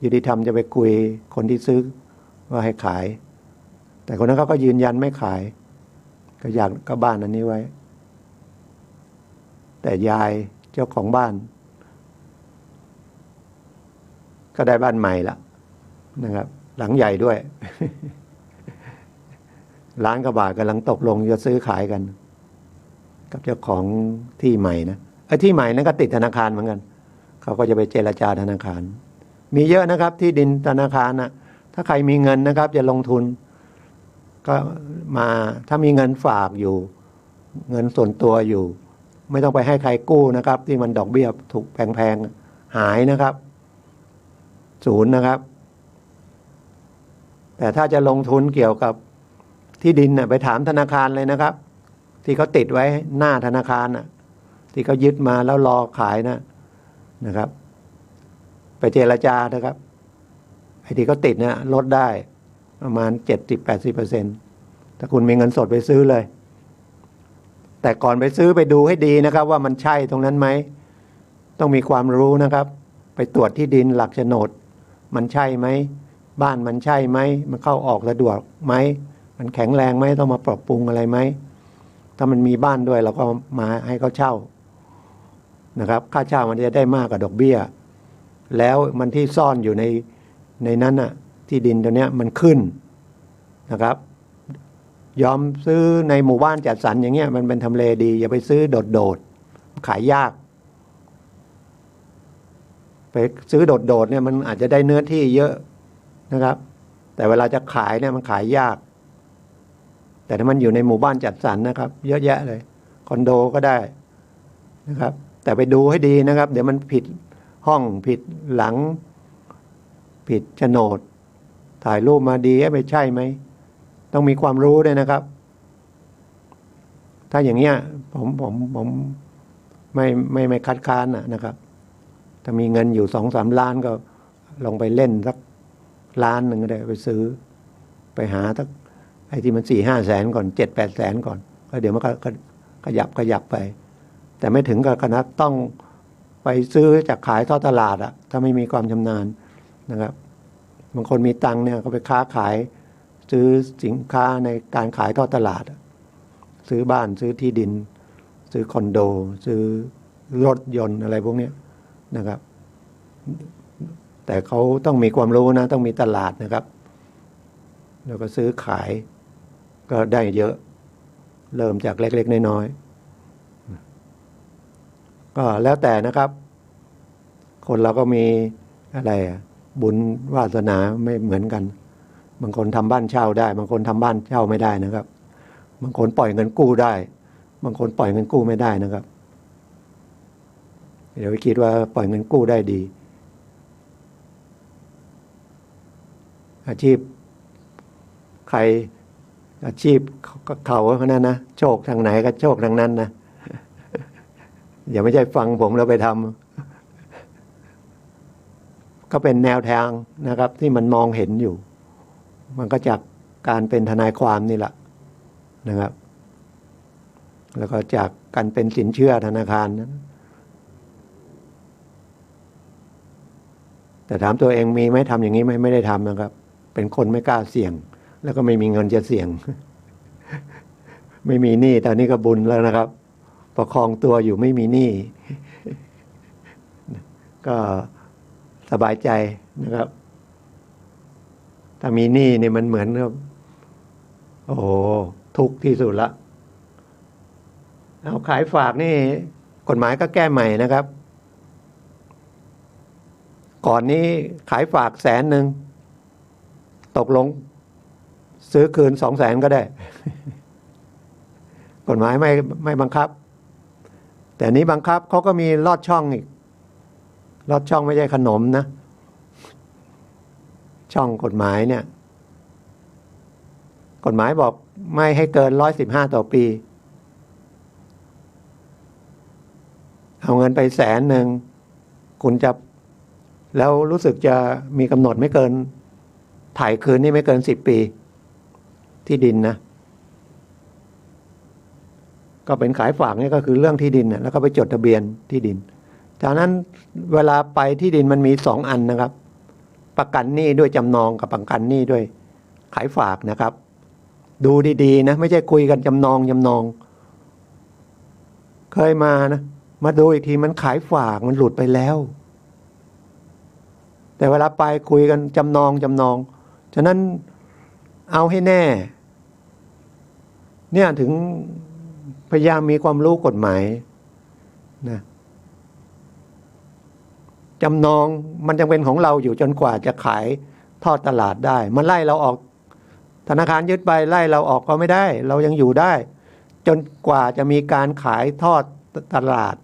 Speaker 1: ยุติธรรมจะไปคุยคนที่ซื้อว่าให้ขายแต่คนนั้นเขาก็ยืนยันไม่ขายก็อยากก็บ้านอันนี้ไว้แต่ยายเจ้าของบ้านก็ได้บ้านใหม่ละนะครับหลังใหญ่ด้วย 1 ล้านกว่าบาทกำลังตกลงจะซื้อขายกันกับเจ้าของที่ใหม่นะที่ใหม่นั้นก็ติดธนาคารเหมือนกันเขาก็จะไปเจรจาธนาคารมีเยอะนะครับที่ดินธนาคารนะถ้าใครมีเงินนะครับจะลงทุนก็มาถ้ามีเงินฝากอยู่เงินส่วนตัวอยู่ไม่ต้องไปให้ใครกู้นะครับที่มันดอกเบี้ยถูกแพงๆหายนะครับ0นะครับแต่ถ้าจะลงทุนเกี่ยวกับที่ดินไปถามธนาคารเลยนะครับที่เขาติดไว้หน้าธนาคารที่เขายึดมาแล้วรอขายนะครับไปเจรจานะครับไอ้ที่เขาติดลดได้ประมาณ 70-80% ถ้าคุณมีเงินสดไปซื้อเลยแต่ก่อนไปซื้อไปดูให้ดีนะครับว่ามันใช่ตรงนั้นไหมต้องมีความรู้นะครับไปตรวจที่ดินหลักโฉนดมันใช่ไหมบ้านมันใช่ไหมมันเข้าออกสะดวกไหมมันแข็งแรงไหมต้องมาปรับปรุงอะไรไหม ถ้ามันมีบ้านด้วยเราก็มาให้เขาเช่านะครับค่าเช่ามันจะได้มากกว่าดอกเบี้ยแล้วมันที่ซ่อนอยู่ในนั้นน่ะที่ดินตัวเนี้ยมันขึ้นนะครับยอมซื้อในหมู่บ้านจัดสรรอย่างเงี้ยมันเป็นทำเลดีอย่าไปซื้อโดดขายยากไปซื้อโดดเนี่ยมันอาจจะได้เนื้อที่เยอะนะครับแต่เวลาจะขายเนี่ยมันขายยากแต่ถ้ามันอยู่ในหมู่บ้านจัดสรรนะครับเยอะแยะเลยคอนโดก็ได้นะครับแต่ไปดูให้ดีนะครับเดี๋ยวมันผิดห้องผิดหลังผิดโฉนดถ่ายรูปมาดีไม่ใช่ไหมต้องมีความรู้ด้วยนะครับถ้าอย่างเงี้ยผมไม่คัดค้านนะครับถ้ามีเงินอยู่2-3 ล้านก็ลงไปเล่นสัก1 ล้านก็ได้ไปซื้อไปหาสักไอ้ที่มัน4-5 แสนก่อน7-8 แสนก่อนแล้วเดี๋ยวมันก็ขยับไปแต่ไม่ถึงกับขนาดต้องไปซื้อจากขายทอดตลาดถ้าไม่มีความชำนาญนะครับบางคนมีตังค์เนี่ยก็ไปค้าขายซื้อสินค้าในการขายทอดตลาดซื้อบ้านซื้อที่ดินซื้อคอนโดซื้อรถยนต์อะไรพวกนี้นะครับแต่เขาต้องมีความรู้นะต้องมีตลาดนะครับแล้วก็ซื้อขายก็ได้เยอะเริ่มจากเล็กๆน้อยๆก็แล้วแต่นะครับคนเราก็มีอะไรบุญวาสนาไม่เหมือนกันบางคนทำบ้านเช่าได้บางคนทำบ้านเช่าไม่ได้นะครับบางคนปล่อยเงินกู้ได้บางคนปล่อยเงินกู้ไม่ได้นะครับเดี๋ยวไปคิดว่าปล่อยเงินกู้ได้ดีอาชีพใครอาชีพเขานั้นนะโชคทางไหนก็โชคทางนั้นนะอย่าไม่ใช่ฟังผมแล้วไปทำก็เป็นแนวทางนะครับที่มันมองเห็นอยู่มันก็จากการเป็นทนายความนี่แหละนะครับแล้วก็จากการเป็นสินเชื่อธนาคารนะแต่ถามตัวเองมีไหมทำอย่างนี้ไม่ได้ทำนะครับเป็นคนไม่กล้าเสี่ยงแล้วก็ไม่มีเงินจะเสี่ยง ไม่มีหนี้ตอนนี้ก็บุญแล้วนะครับประคองตัวอยู่ไม่มีหนี้ ก็สบายใจนะครับถ้ามีหนี้นี่มันเหมือนกับโอ้โหทุกข์ที่สุดละเอาขายฝากนี่กฎหมายก็แก้ใหม่นะครับก่อนนี้ขายฝาก100,000ตกลงซื้อคืน200,000ก็ได้ กฎหมายไม่บังคับแต่นี้บังคับเขาก็มีลอดช่องอีกลอดช่องไม่ใช่ขนมนะช่องกฎหมายเนี่ยกฎหมายบอกไม่ให้เกิน115ต่อปีเอาเงินไป100,000คุณจะแล้วรู้สึกจะมีกำหนดไม่เกินถ่ายคืนนี่ไม่เกิน10 ปีที่ดินนะก็เป็นขายฝากนี่ก็คือเรื่องที่ดินแล้วก็ไปจดทะเบียนที่ดินจากนั้นเวลาไปที่ดินมันมี2 อันนะครับประกันหนี้ด้วยจำนองกับประกันหนี้ด้วยขายฝากนะครับดูดีๆนะไม่ใช่คุยกันจำนองเคยมานะมาดูอีกทีมันขายฝากมันหลุดไปแล้วแต่เวลาไปคุยกันจำนองฉะนั้นเอาให้แน่เนี่ยถึงพยายามมีความรู้กฎหมายนะจำนองมันจำเป็นของเราอยู่จนกว่าจะขายทอดตลาดได้มันไล่เราออกธนาคารยึดไปไล่เราออกก็ไม่ได้เรายังอยู่ได้จนกว่าจะมีการขายทอดตลาด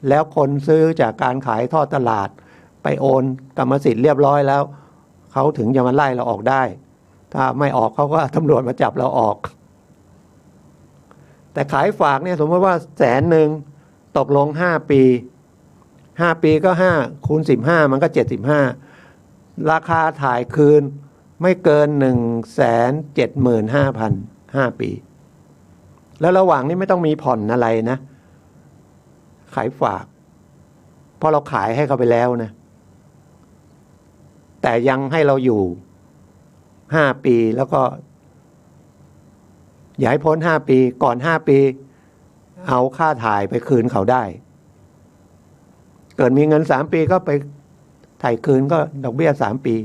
Speaker 1: แล้วคนซื้อจากการขายทอดตลาดไปโอนกรรมสิทธิ์เรียบร้อยแล้วเขาถึงจะมาไล่เราออกได้ถ้าไม่ออกเขาก็ตำรวจมาจับเราออกแต่ขายฝากเนี่ยสมมติว่า100,000ตกลง5 ปี5 ปีก็5คูณ15มันก็75ราคาถ่ายคืนไม่เกิน175,000 5 ปีแล้วระหว่างนี้ไม่ต้องมีผ่อนอะไรนะขายฝากเพราะเราขายให้เขาไปแล้วนะแต่ยังให้เราอยู่5 ปีแล้วก็อย่าให้พ้น5 ปีก่อน5 ปี เอาค่าถ่ายไปคืนเขาได้เกิดมีเงิน3 ปีก็ไปถ่ายคืนก็ดอกเบี้ย3 ปี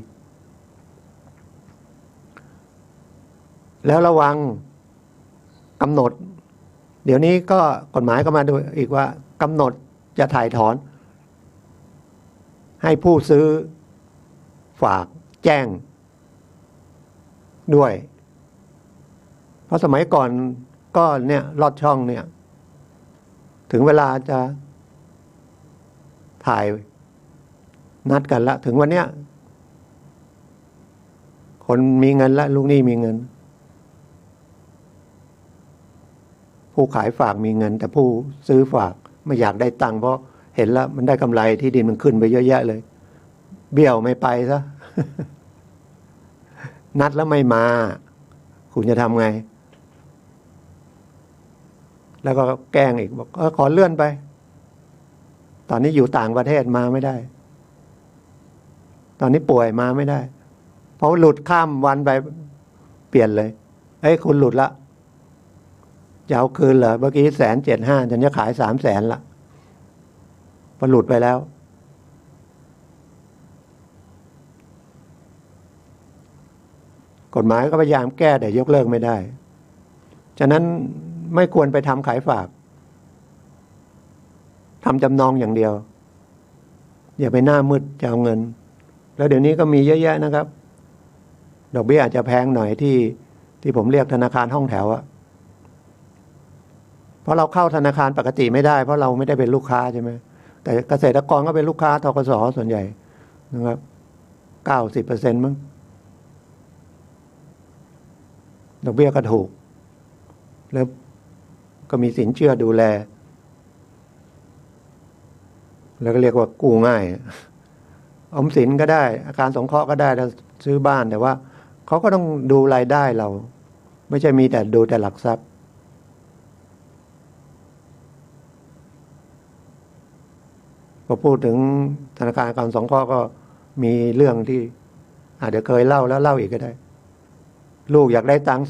Speaker 1: แล้วระวังกำหนดเดี๋ยวนี้ก็กฎหมายก็มาดูอีกว่ากำหนดจะถ่ายถอนให้ผู้ซื้อฝากแจ้งด้วยเพราะสมัยก่อนก็เนี่ยลอดช่องเนี่ยถึงเวลาจะถ่ายนัดกันละถึงวันเนี้ยคนมีเงินละลูกหนี้มีเงินผู้ขายฝากมีเงินแต่ผู้ซื้อฝากไม่อยากได้ตังค์เพราะเห็นแล้วมันได้กำไรที่ดินมันขึ้นไปเยอะแยะเลยเบี้ยวไม่ไปซะ นัดแล้วไม่มาคุณจะทำไงแล้วก็แกล้งอีกบอกขอเลื่อนไปตอนนี้อยู่ต่างประเทศมาไม่ได้ตอนนี้ป่วยมาไม่ได้เพราะหลุดข้ามวันไปเปลี่ยนเลยเอ้ยคุณหลุดละจะเอาคืนเหรอเมื่อกี้175,000ฉันจะขาย300,000ละพอหลุดไปแล้วกฎหมายก็พยายามแก้แต่ยกเลิกไม่ได้ฉะนั้นไม่ควรไปทำขายฝากทำจำนองอย่างเดียวอย่าไปหน้ามืดจะเอาเงินแล้วเดี๋ยวนี้ก็มีเยอะแยะนะครับดอกเบี้ยอาจจะแพงหน่อยที่ผมเรียกธนาคารห้องแถวอะเพราะเราเข้าธนาคารปกติไม่ได้เพราะเราไม่ได้เป็นลูกค้าใช่ไหมแต่เกษตรกรก็เป็นลูกค้าธกสส่วนใหญ่นะครับ90%มั้งดอกเบี้ยก็ถูกแล้วก็มีสินเชื่อดูแลแล้วก็เรียกว่ากู้ง่ายออมสินก็ได้อาคารสงเคราะห์ก็ได้ถ้าซื้อบ้านแต่ว่าเขาก็ต้องดูรายได้เราไม่ใช่มีแต่ดูแต่หลักทรัพย์พอพูดถึงธนาคารการสงเคราะห์ก็มีเรื่องที่อาจจะเคยเล่าแล้วเล่าอีกก็ได้ลูกอยากได้ตังค์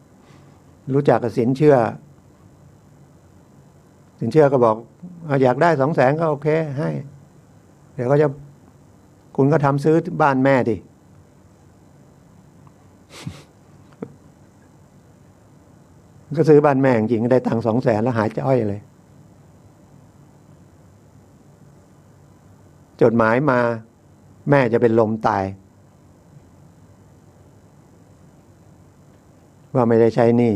Speaker 1: 200,000รู้จักกับสินเชื่อก็บอกอยากได้200,000ก็โอเคให้เดี๋ยวก็จะคุณก็ทำซื้อบ้านแม่ดิ ก็ซื้อบ้านแม่จริงก็ได้ตังค์200,000แล้วหายจ้อยเลยจดหมายมาแม่จะเป็นลมตายว่าไม่ได้ใช้หนี้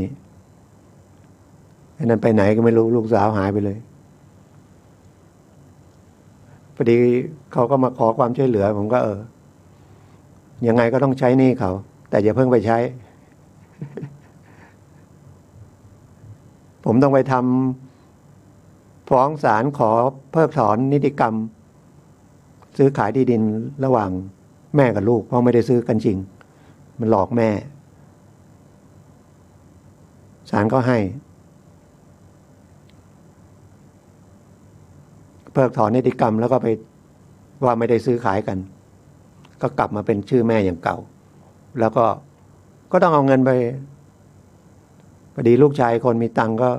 Speaker 1: ไอ้นั่นไปไหนก็ไม่รู้ลูกสาวหายไปเลยพอดีเขาก็มาขอความช่วยเหลือผมก็ยังไงก็ต้องใช้หนี้เขาแต่อย่าเพิ่งไปใช้ ผมต้องไปทำฟ้องศาลขอเพิกถอนนิติกรรมซื้อขายที่ดินระหว่างแม่กับลูกเพราะไม่ได้ซื้อกันจริงมันหลอกแม่ศาลก็ให้เพิกถอนนิติกรรมแล้วก็ไปว่าไม่ได้ซื้อขายกันก็กลับมาเป็นชื่อแม่อย่างเก่าแล้วก็ต้องเอาเงินไปพอดีลูกชายคนมีตังค์ก็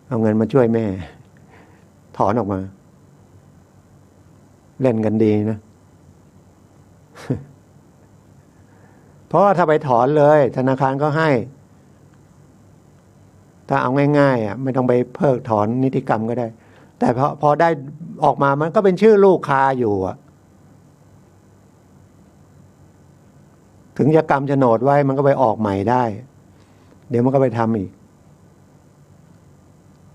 Speaker 1: เอาเงินมาช่วยแม่ถอนออกมาเล่นกันดีนะ เพราะว่าถ้าไปถอนเลยธนาคารก็ให้ถ้าเอาง่ายๆไม่ต้องไปเพิกถอนนิติกรรมก็ได้แต่พอได้ออกมามันก็เป็นชื่อลูกคาอยู่ถึงจะกำโฉนดไว้มันก็ไปออกใหม่ได้เดี๋ยวมันก็ไปทำอีก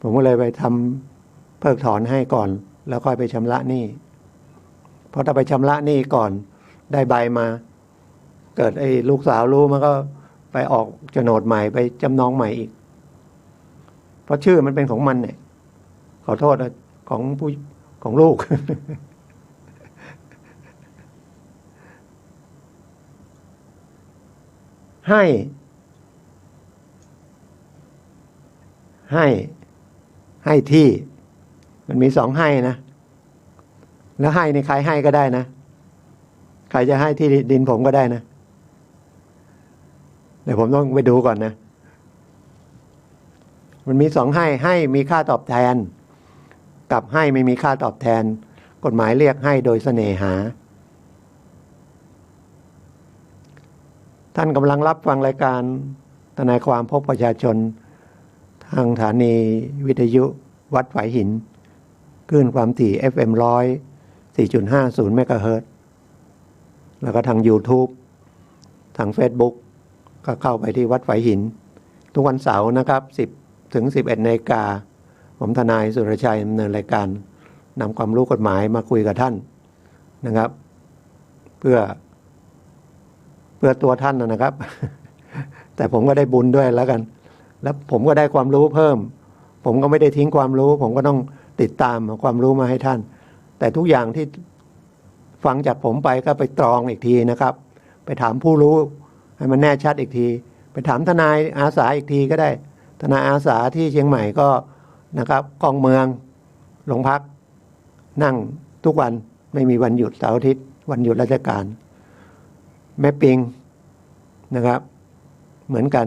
Speaker 1: ผมก็เลยไปทำเพิกถอนให้ก่อนแล้วค่อยไปชำระหนี้เพราะถ้าไปชำระหนี้ก่อนได้ใบมาเกิดไอ้ลูกสาวรู้มันก็ไปออกโฉนดใหม่ไปจำนองใหม่อีกเพราะชื่อมันเป็นของมันเนี่ยขอโทษของลูก ให้ที่มันมี2ให้นะแล้วให้ในใครให้ก็ได้นะใครจะให้ที่ดินผมก็ได้นะเดี๋ยวผมต้องไปดูก่อนนะ มันมีสองให้มีค่าตอบแทนกับให้ไม่มีค่าตอบแทนกฎหมายเรียกให้โดยเสน่หาท่านกำลังรับฟังรายการทนายความพบประชาชนทางสถานีวิทยุวัดฝายหินคลื่นความถี่ FM 104.50 เมกะเฮิรตซ์แล้วก็ทาง YouTube ทาง Facebook ก็เข้าไปที่วัดฝายหินทุกวันเสาร์นะครับ10 ถึง 11 นาฬิกาผมทนายสุรชัยดำเนินรายการนำความรู้กฎหมายมาคุยกับท่านนะครับเพื่อตัวท่านนะครับ แต่ผมก็ได้บุญด้วยแล้วกันแล้วผมก็ได้ความรู้เพิ่มผมก็ไม่ได้ทิ้งความรู้ผมก็ต้องติดตามความรู้มาให้ท่านแต่ทุกอย่างที่ฟังจากผมไปก็ไปตรองอีกทีนะครับไปถามผู้รู้ให้มันแน่ชัดอีกทีไปถามทนายอาสาอีกทีก็ได้ทนายอาสาที่เชียงใหม่ก็นะครับกองเมืองโรงพักนั่งทุกวันไม่มีวันหยุดเสาร์อาทิตย์วันหยุดราชการแม่ปิงนะครับเหมือนกัน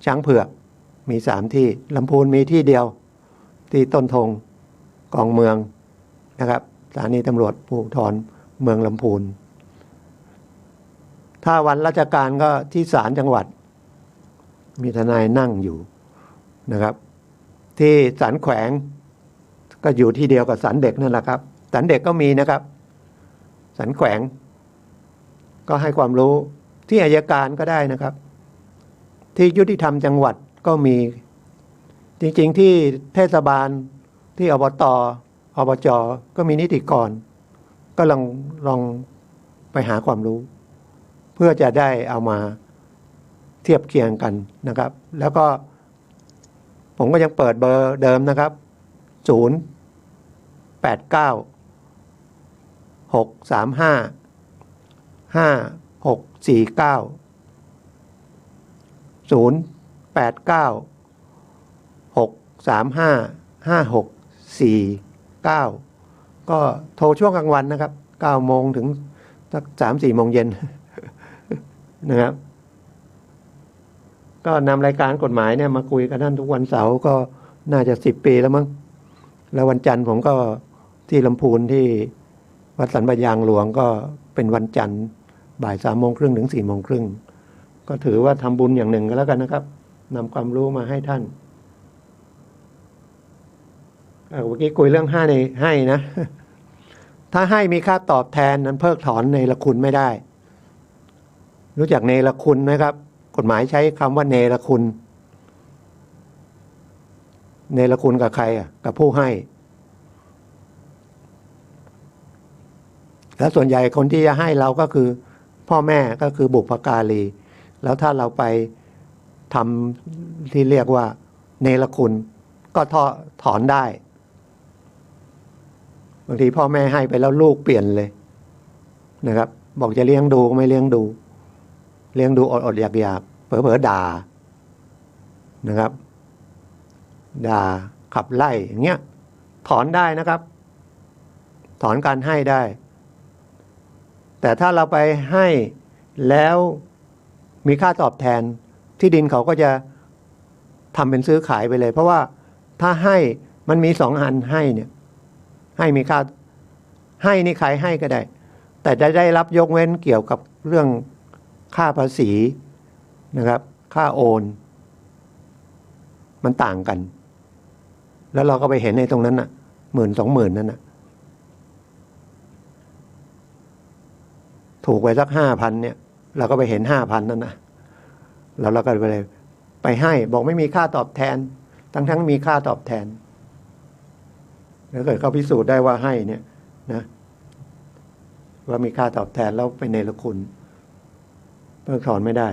Speaker 1: ช้างเผือกมี3ที่ลำพูนมีที่เดียวที่ต้นธงกองเมืองนะครับสถานีตำรวจภูธรเมืองลำพูนถ้าวันราชการก็ที่ศาลจังหวัดมีทนายนั่งอยู่นะครับที่ศาลแขวงก็อยู่ที่เดียวกับศาลเด็กนั่นแหละครับศาลเด็กก็มีนะครับศาลแขวงก็ให้ความรู้ที่อัยการก็ได้นะครับที่ยุติธรรมจังหวัดก็มีจริงๆที่เทศบาลที่อบต.อบจ.ก็มีนิติกรก็ลองไปหาความรู้เพื่อจะได้เอามาเทียบเคียงกันนะครับแล้วก็ผมก็ยังเปิดเบอร์เดิมนะครับ089-635-5649ก็โทรช่วงกลางวันนะครับ9 โมงถึงสัก 3-4 โมงเย็น นะครับก็นำรายการกฎหมายเนี่ยมาคุยกับท่านทุกวันเสาร์ก็น่าจะ10 ปีแล้วมั้งแล้ววันจันทร์ผมก็ที่ลำพูนที่วัดสันปะยางหลวงก็เป็นวันจันทร์บ่าย 3:30 ถึง 4:30ก็ถือว่าทำบุญอย่างหนึ่งก็แล้วกันนะครับนำความรู้มาให้ท่านเมื่อกี้คุยเรื่องให้นะ ถ้าให้มีค่าตอบแทนนั้นเพิกถอนเนรคุณไม่ได้รู้จักเนรคุณไหมครับกฎหมายใช้คำว่าเนรคุณเนรคุณกับใครกับผู้ให้แล้วส่วนใหญ่คนที่จะให้เราก็คือพ่อแม่ก็คือบุพการีแล้วถ้าเราไปทำที่เรียกว่าเนรคุณก็ถอนได้บางทีพ่อแม่ให้ไปแล้วลูกเปลี่ยนเลยนะครับบอกจะเลี้ยงดูก็ไม่เลี้ยงดูอดอยากเผลอด่านะครับด่าขับไล่อย่างเงี้ยถอนได้นะครับถอนการให้ได้แต่ถ้าเราไปให้แล้วมีค่าตอบแทนที่ดินเขาก็จะทำเป็นซื้อขายไปเลยเพราะว่าถ้าให้มันมี2 อันให้เนี่ยให้มีค่าให้นี่ใครให้ก็ได้แต่จะได้รับยกเว้นเกี่ยวกับเรื่องค่าภาษีนะครับค่าโอนมันต่างกันแล้วเราก็ไปเห็นในตรงนั้นน่ะ10,000-20,000นั่นน่ะถูกไปสัก 5,000 เนี่ยเราก็ไปเห็น 5,000 นั่นนะแล้วเราก็ไปให้บอกไม่มีค่าตอบแทนทั้งมีค่าตอบแทนแล้วเกิดเขาพิสูจน์ได้ว่าให้เนี่ยนะว่ามีค่าตอบแทนแล้วเป็นเนรคุณเพิกถอนไม่ได้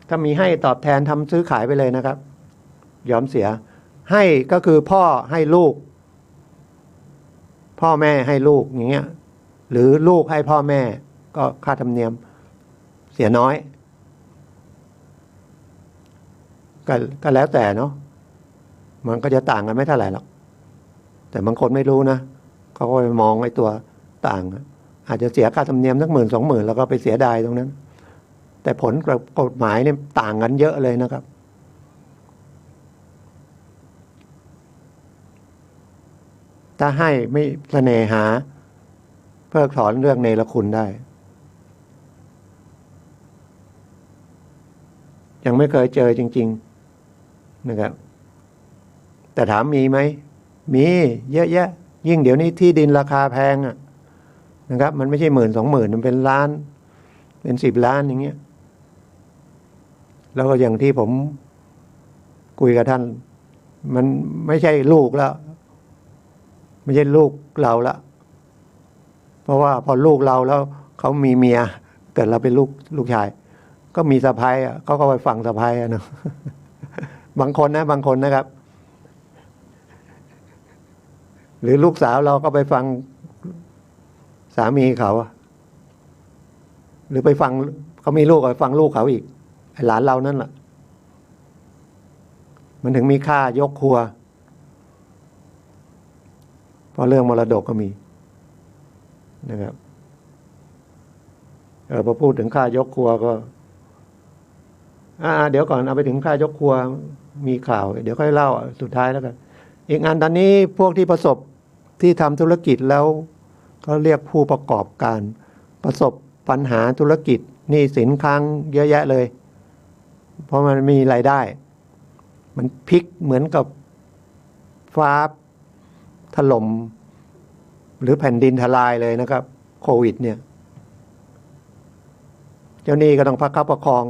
Speaker 1: ถ้ามีให้ตอบแทนทำซื้อขายไปเลยนะครับยอมเสียให้ก็คือพ่อให้ลูกพ่อแม่ให้ลูกอย่างเงี้ยหรือลูกให้พ่อแม่ก็ค่าธรรมเนียมเสียน้อยก็แล้วแต่เนาะมันก็จะต่างกันไม่เท่าไหร่หรอกแต่บางคนไม่รู้นะเขาก็ไปมองไอ้ตัวต่างอาจจะเสียค่าธรรมเนียมสัก10,000-20,000แล้วก็ไปเสียดายตรงนั้นแต่ผลกฎหมายเนี่ยต่างกันเยอะเลยนะครับ ถ้าให้ไม่เสน่หาเพิกถอนเรื่องเนรคุณได้ยังไม่เคยเจอจริงๆนะครับแต่ถามมีไหมมีเยอะแยะยิ่งเดี๋ยวนี้ที่ดินราคาแพงนะครับมันไม่ใช่10,000-20,000มันเป็นล้านเป็น10 ล้านอย่างเงี้ยแล้วก็อย่างที่ผมคุยกับท่านมันไม่ใช่ลูกแล้วไม่ใช่ลูกเราละเพราะว่าพอลูกเราแล้วเขามีเมียเกิดเราเป็นลูกชายก็มีสะใภ้เขาก็ไปฟังสะใภ้เนาะ บางคนนะครับหรือลูกสาวเราก็ไปฟังสามีเขาหรือไปฟังเขามีลูกก็ไปฟังลูกเขาอีกไอ้หลานเรานั่นแหละมันถึงมีค่ายกครัวเพราะเรื่องมรดกก็มีนะครับพอพูดถึงค่ายกครัวก็เดี๋ยวก่อนเอาไปถึงค่ายกครัวมีข่าวเดี๋ยวค่อยเล่าสุดท้ายแล้วกันอีกงานตอนนี้พวกที่ประสบที่ทำธุรกิจแล้วเขาเรียกผู้ประกอบการประสบปัญหาธุรกิจหนี้สินค้างเยอะแยะเลยเพราะมันมีรายได้มันพลิกเหมือนกับฟ้าถล่มหรือแผ่นดินทลายเลยนะครับโควิดเนี่ยเจ้าหนี้ก็ต้องประคับประคอง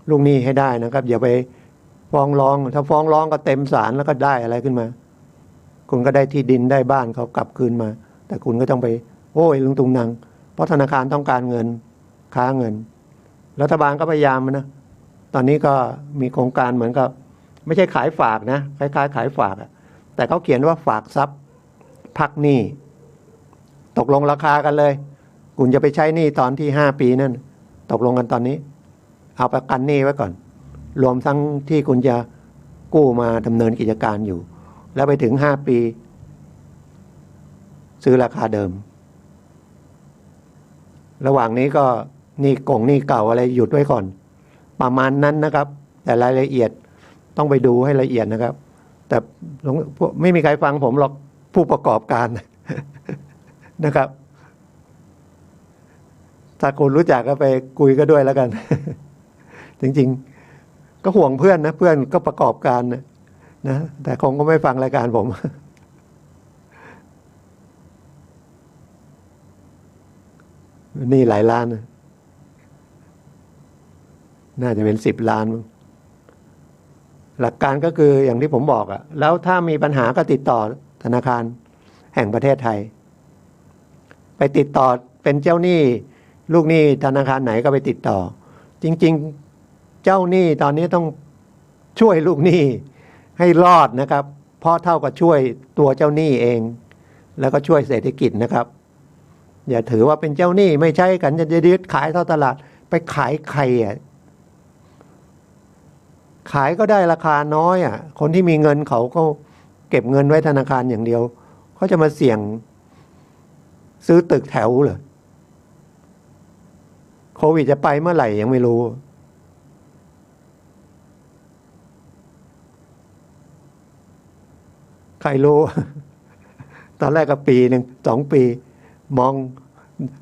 Speaker 1: ลูกหนี้ให้ได้นะครับอย่าไปฟ้องร้องถ้าฟ้องร้องก็เต็มศาลแล้วก็ได้อะไรขึ้นมาคุณก็ได้ที่ดินได้บ้านเขากลับคืนมาแต่คุณก็ต้องไปโอ้ยลุงตุงนังเพราะธนาคารต้องการเงินค้าเงินรัฐบาลก็พยายามนะตอนนี้ก็มีโครงการเหมือนกับไม่ใช่ขายฝากนะคล้ายๆขายฝากแต่เขาเขียนว่าฝากทรัพย์พักหนี้ตกลงราคากันเลยคุณจะไปใช้หนี้ตอนที่5 ปีนั่นตกลงกันตอนนี้เอาประกันหนี้ไว้ก่อนรวมทั้งที่คุณจะกู้มาดำเนินกิจการอยู่แล้วไปถึง5 ปีซื้อราคาเดิมระหว่างนี้ก็หนี้เก่าอะไรหยุดไว้ก่อนประมาณนั้นนะครับแต่รายละเอียดต้องไปดูให้ละเอียดนะครับแต่ไม่มีใครฟังผมหรอกผู้ประกอบการ นะครับถ้าคุณรู้จักก็ไปคุยก็ด้วยแล้วกัน จริงๆก็ห่วงเพื่อนนะเพื่อนก็ประกอบการนะแต่คงก็ไม่ฟังรายการผม นี่หลายล้านน่าจะเป็น10 ล้านหลักการก็คืออย่างที่ผมบอกแล้วถ้ามีปัญหาก็ติดต่อธนาคารแห่งประเทศไทยไปติดต่อเป็นเจ้าหนี้ลูกหนี้ธนาคารไหนก็ไปติดต่อจริงๆเจ้าหนี้ตอนนี้ต้องช่วยลูกหนี้ให้รอดนะครับเพราะเท่ากับช่วยตัวเจ้าหนี้เองแล้วก็ช่วยเศรษฐกิจนะครับอย่าถือว่าเป็นเจ้าหนี้ไม่ใช่กันจะยึดขายเท่าตลาดไปขายใครขายก็ได้ราคาน้อยคนที่มีเงินเขาก็เก็บเงินไว้ธนาคารอย่างเดียวเขาจะมาเสี่ยงซื้อตึกแถวเหรอโควิดจะไปเมื่อไหร่ยังไม่รู้ใครรู้ ตอนแรกก็ปีหนึ่ง2 ปีมอง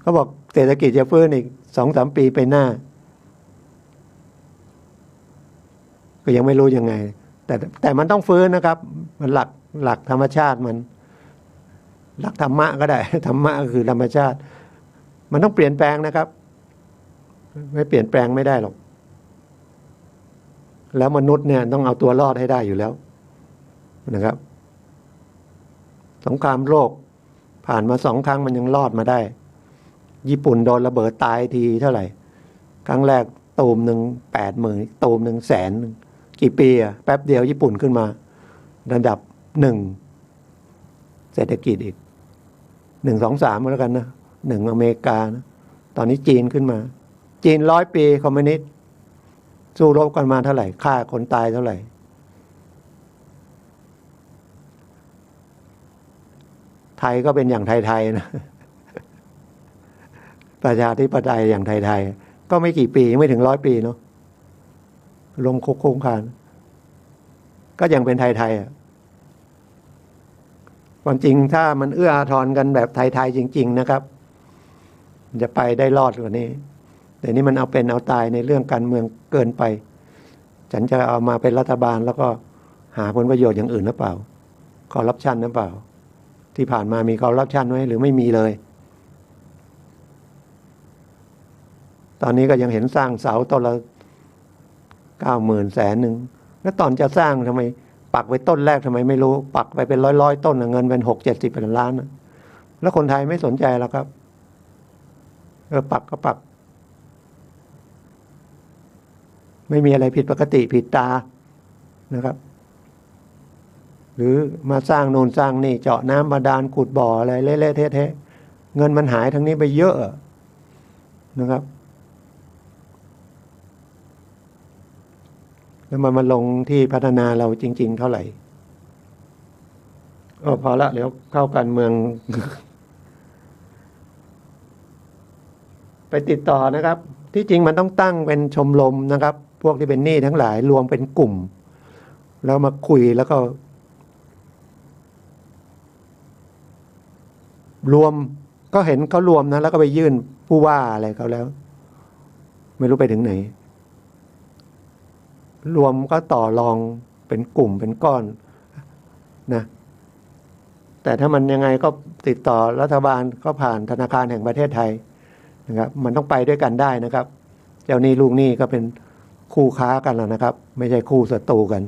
Speaker 1: เขาบอกเศรษฐกิจจะฟื้นอีก2-3 ปีไปหน้าก็ยังไม่รู้ยังไงแต่มันต้องฟื้นนะครับมันหลักธรรมชาติมันหลักธรรมะก็ได้ ธรรมะก็คือธรรมชาติมันต้องเปลี่ยนแปลงนะครับไม่เปลี่ยนแปลงไม่ได้หรอกแล้วมนุษย์เนี่ยต้องเอาตัวรอดให้ได้อยู่แล้วนะครับสงครามโลกผ่านมา2 ครั้งมันยังรอดมาได้ญี่ปุ่นโดนระเบิดตายทีเท่าไหร่ครั้งแรกตูมหนึ่ง80,000ตูมหนึ่ง100,000กี่ปีแป๊บเดียวญี่ปุ่นขึ้นมาระดับ1เศรษฐกิจอีก1 2 3ก็แล้วกันนะ1อเมริกานะตอนนี้จีนขึ้นมาจีน100 ปีคอมมิวนิสต์สู้รบกันมาเท่าไหร่ฆ่าคนตายเท่าไหร่ไทยก็เป็นอย่างไทยๆนะ ประชาธิปไตยอย่างไทยๆก็ไม่กี่ปีไม่ถึง100 ปีเนาะลมโค้งคานก็ยังเป็นไทย ความจริงถ้ามันเอื้ออาทรกันแบบไทยๆจริงๆนะครับมันจะไปได้รอดกว่านี้แต่นี่มันเอาเป็นเอาตายในเรื่องการเมืองเกินไปฉันจะเอามาเป็นรัฐบาลแล้วก็หาผลประโยชน์อย่างอื่นหรือเปล่าคอร์รัปชันหรือเปล่าที่ผ่านมามีคอร์รัปชันไหมหรือไม่มีเลยตอนนี้ก็ยังเห็นสร้างเสาต้นละ90,000-100,000แล้วตอนจะสร้างทำไมปักไว้ต้นแรกทำไมไม่รู้ปักไปเป็นร้อยต้นเงินเป็น60-70 ล้านแล้วคนไทยไม่สนใจแล้วครับปักก็ปักไม่มีอะไรผิดปกติผิดตานะครับหรือมาสร้างโน่นสร้างนี่เจาะน้ำบาดาลขุดบ่ออะไรเละๆเทะๆเงินมันหายทั้งนี้ไปเยอะนะครับแล้วมันมาลงที่พัฒนาเราจริงๆเท่าไหร่พอละเดี๋ยวเข้าการเมือง ไปติดต่อนะครับที่จริงมันต้องตั้งเป็นชมรมนะครับพวกที่เป็นหนี้ทั้งหลายรวมเป็นกลุ่มแล้วมาคุยแล้วก็รวมก็เห็นเขารวมนะแล้วก็ไปยื่นผู้ว่าอะไรเขาแล้วไม่รู้ไปถึงไหนรวมก็ต่อรองเป็นกลุ่มเป็นก้อนนะแต่ถ้ามันยังไงก็ติดต่อรัฐบาลก็ผ่านธนาคารแห่งประเทศไทยนะครับมันต้องไปด้วยกันได้นะครับเจ้าหนี้ลูกหนี้ก็เป็นคู่ค้ากันแล้วนะครับไม่ใช่คู่ศัตรูกัน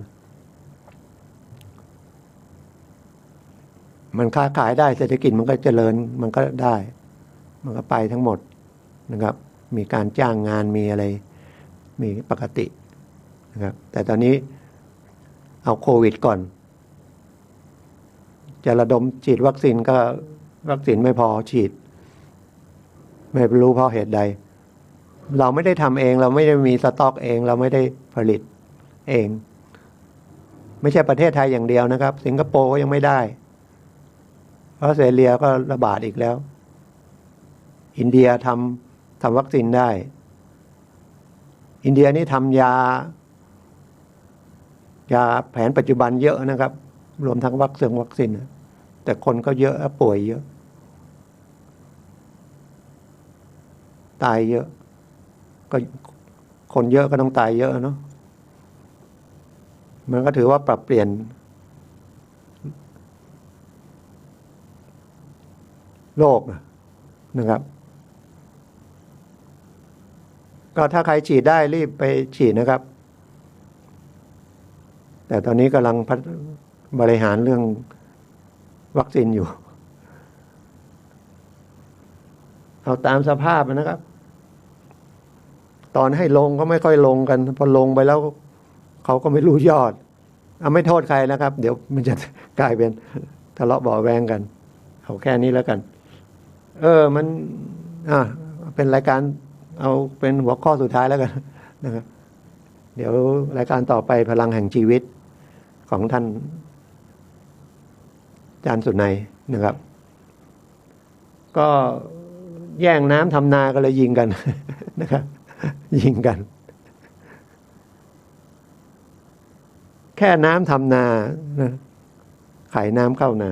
Speaker 1: มันค้าขายได้เศรษฐกิจมันก็เจริญมันก็ได้มันก็ไปทั้งหมดนะครับมีการจ้างงานมีอะไรมีปกตินะครับแต่ตอนนี้เอาโควิดก่อนจะระดมฉีดวัคซีนก็วัคซีนไม่พอฉีดไม่รู้เพราะเหตุใดเราไม่ได้ทำเองเราไม่ได้มีสต็อกเองเราไม่ได้ผลิตเองไม่ใช่ประเทศไทยอย่างเดียวนะครับสิงคโปร์ก็ยังไม่ได้ออสเตรเลียก็ระบาดอีกแล้วอินเดียทำวัคซีนได้อินเดียนี่ทำยาแผนปัจจุบันเยอะนะครับรวมทั้งวัคซีนแต่คนก็เยอะป่วยเยอะตายเยอะก็คนเยอะก็ต้องตายเยอะเนาะมันก็ถือว่าปรับเปลี่ยนโลกนะครับ ก็ถ้าใครฉีดได้รีบไปฉีดนะครับแต่ตอนนี้กำลังบริหารเรื่องวัคซีนอยู่เอาตามสภาพนะครับตอนให้ลงก็ไม่ค่อยลงกันพอลงไปแล้วเขาก็ไม่รู้ยอดไม่โทษใครนะครับเดี๋ยวมันจะกลายเป็นทะเลาะเบาะแวงกันเอาแค่นี้แล้วกันมันเป็นรายการเอาเป็นหัวข้อสุดท้ายแล้วกันนะครับเดี๋ยวรายการต่อไปพลังแห่งชีวิตของท่านอาจารย์สุนัยนะครับก็แย่งน้ำทำนาก็เลยยิงกันนะครับยิงกันแค่น้ำทำนาขายน้ำเข้านา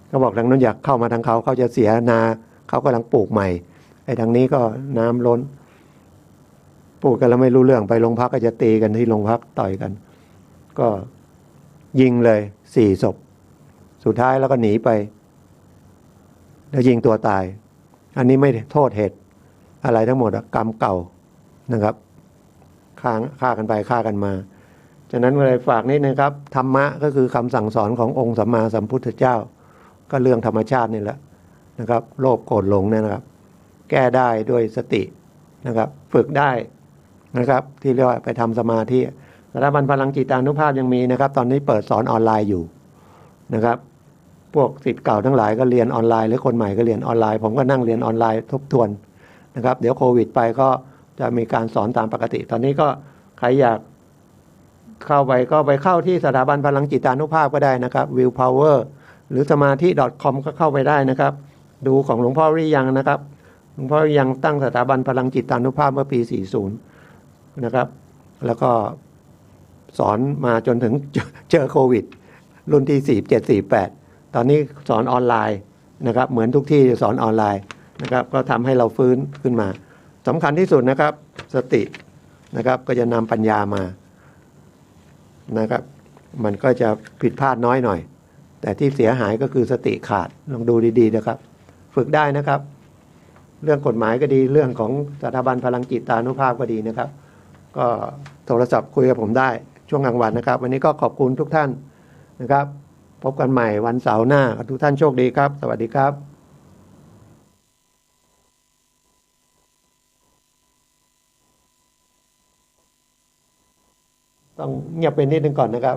Speaker 1: เขาบอกทางนั้นอยากเข้ามาทางเขาจะเสียนาเขากำลังปลูกใหม่ไอ้ทางนี้ก็น้ำล้นปลูกกันแล้วไม่รู้เรื่องไปโรงพักก็จะตีกันที่โรงพักต่อยกันก็ยิงเลย4 ศพสุดท้ายแล้วก็หนีไปแล้วยิงตัวตายอันนี้ไม่โทษเหตุอะไรทั้งหมดกรรมเก่านะครับฆ่ากันไปฆ่ากันมาฉะนั้นก็เลยฝากนิดนะครับธรรมะก็คือคำสั่งสอนขององค์สัมมาสัมพุทธเจ้าก็เรื่องธรรมชาตินี่แหละนะครับโลภโกรธหลงเนี่ยนะครับแก้ได้ด้วยสตินะครับฝึกได้นะครับที่เรียกว่าไปทำสมาธิสถาบันพลังจิตานุภาพยังมีนะครับตอนนี้เปิดสอนออนไลน์อยู่นะครับพวกศิษย์เก่าทั้งหลายก็เรียนออนไลน์หรือคนใหม่ก็เรียนออนไลน์ผมก็นั่งเรียนออนไลน์ทบทวนนะครับเดี๋ยวโควิดไปก็จะมีการสอนตามปกติตอนนี้ก็ใครอยากเข้าไปก็ไปเข้าที่สถาบันพลังจิตานุภาพก็ได้นะครับ willpower หรือสมาธิ .com ก็เข้าไปได้นะครับดูของหลวงพ่อริยังนะครับหลวงพ่อริยังตั้งสถาบันพลังจิตานุภาพเมื่อปี40นะครับแล้วก็สอนมาจนถึงเจอโควิด รุ่นที่4748ตอนนี้สอนออนไลน์นะครับเหมือนทุกที่สอนออนไลน์นะครับก็ทำให้เราฟื้นขึ้นมาสำคัญที่สุดนะครับสตินะครับก็จะนำปัญญามานะครับมันก็จะผิดพลาดน้อยหน่อยแต่ที่เสียหายก็คือสติขาดลองดูดีๆนะครับฝึกได้นะครับเรื่องกฎหมายก็ดีเรื่องของสถาบันพลังจิตานุภาพก็ดีนะครับก็โทรศัพท์คุยกับผมได้ช่วงกลางวันนะครับวันนี้ก็ขอบคุณทุกท่านนะครับพบกันใหม่วันเสาร์หน้าทุกท่านโชคดีครับสวัสดีครับต้องเงียบไปนิดนึงก่อนนะครับ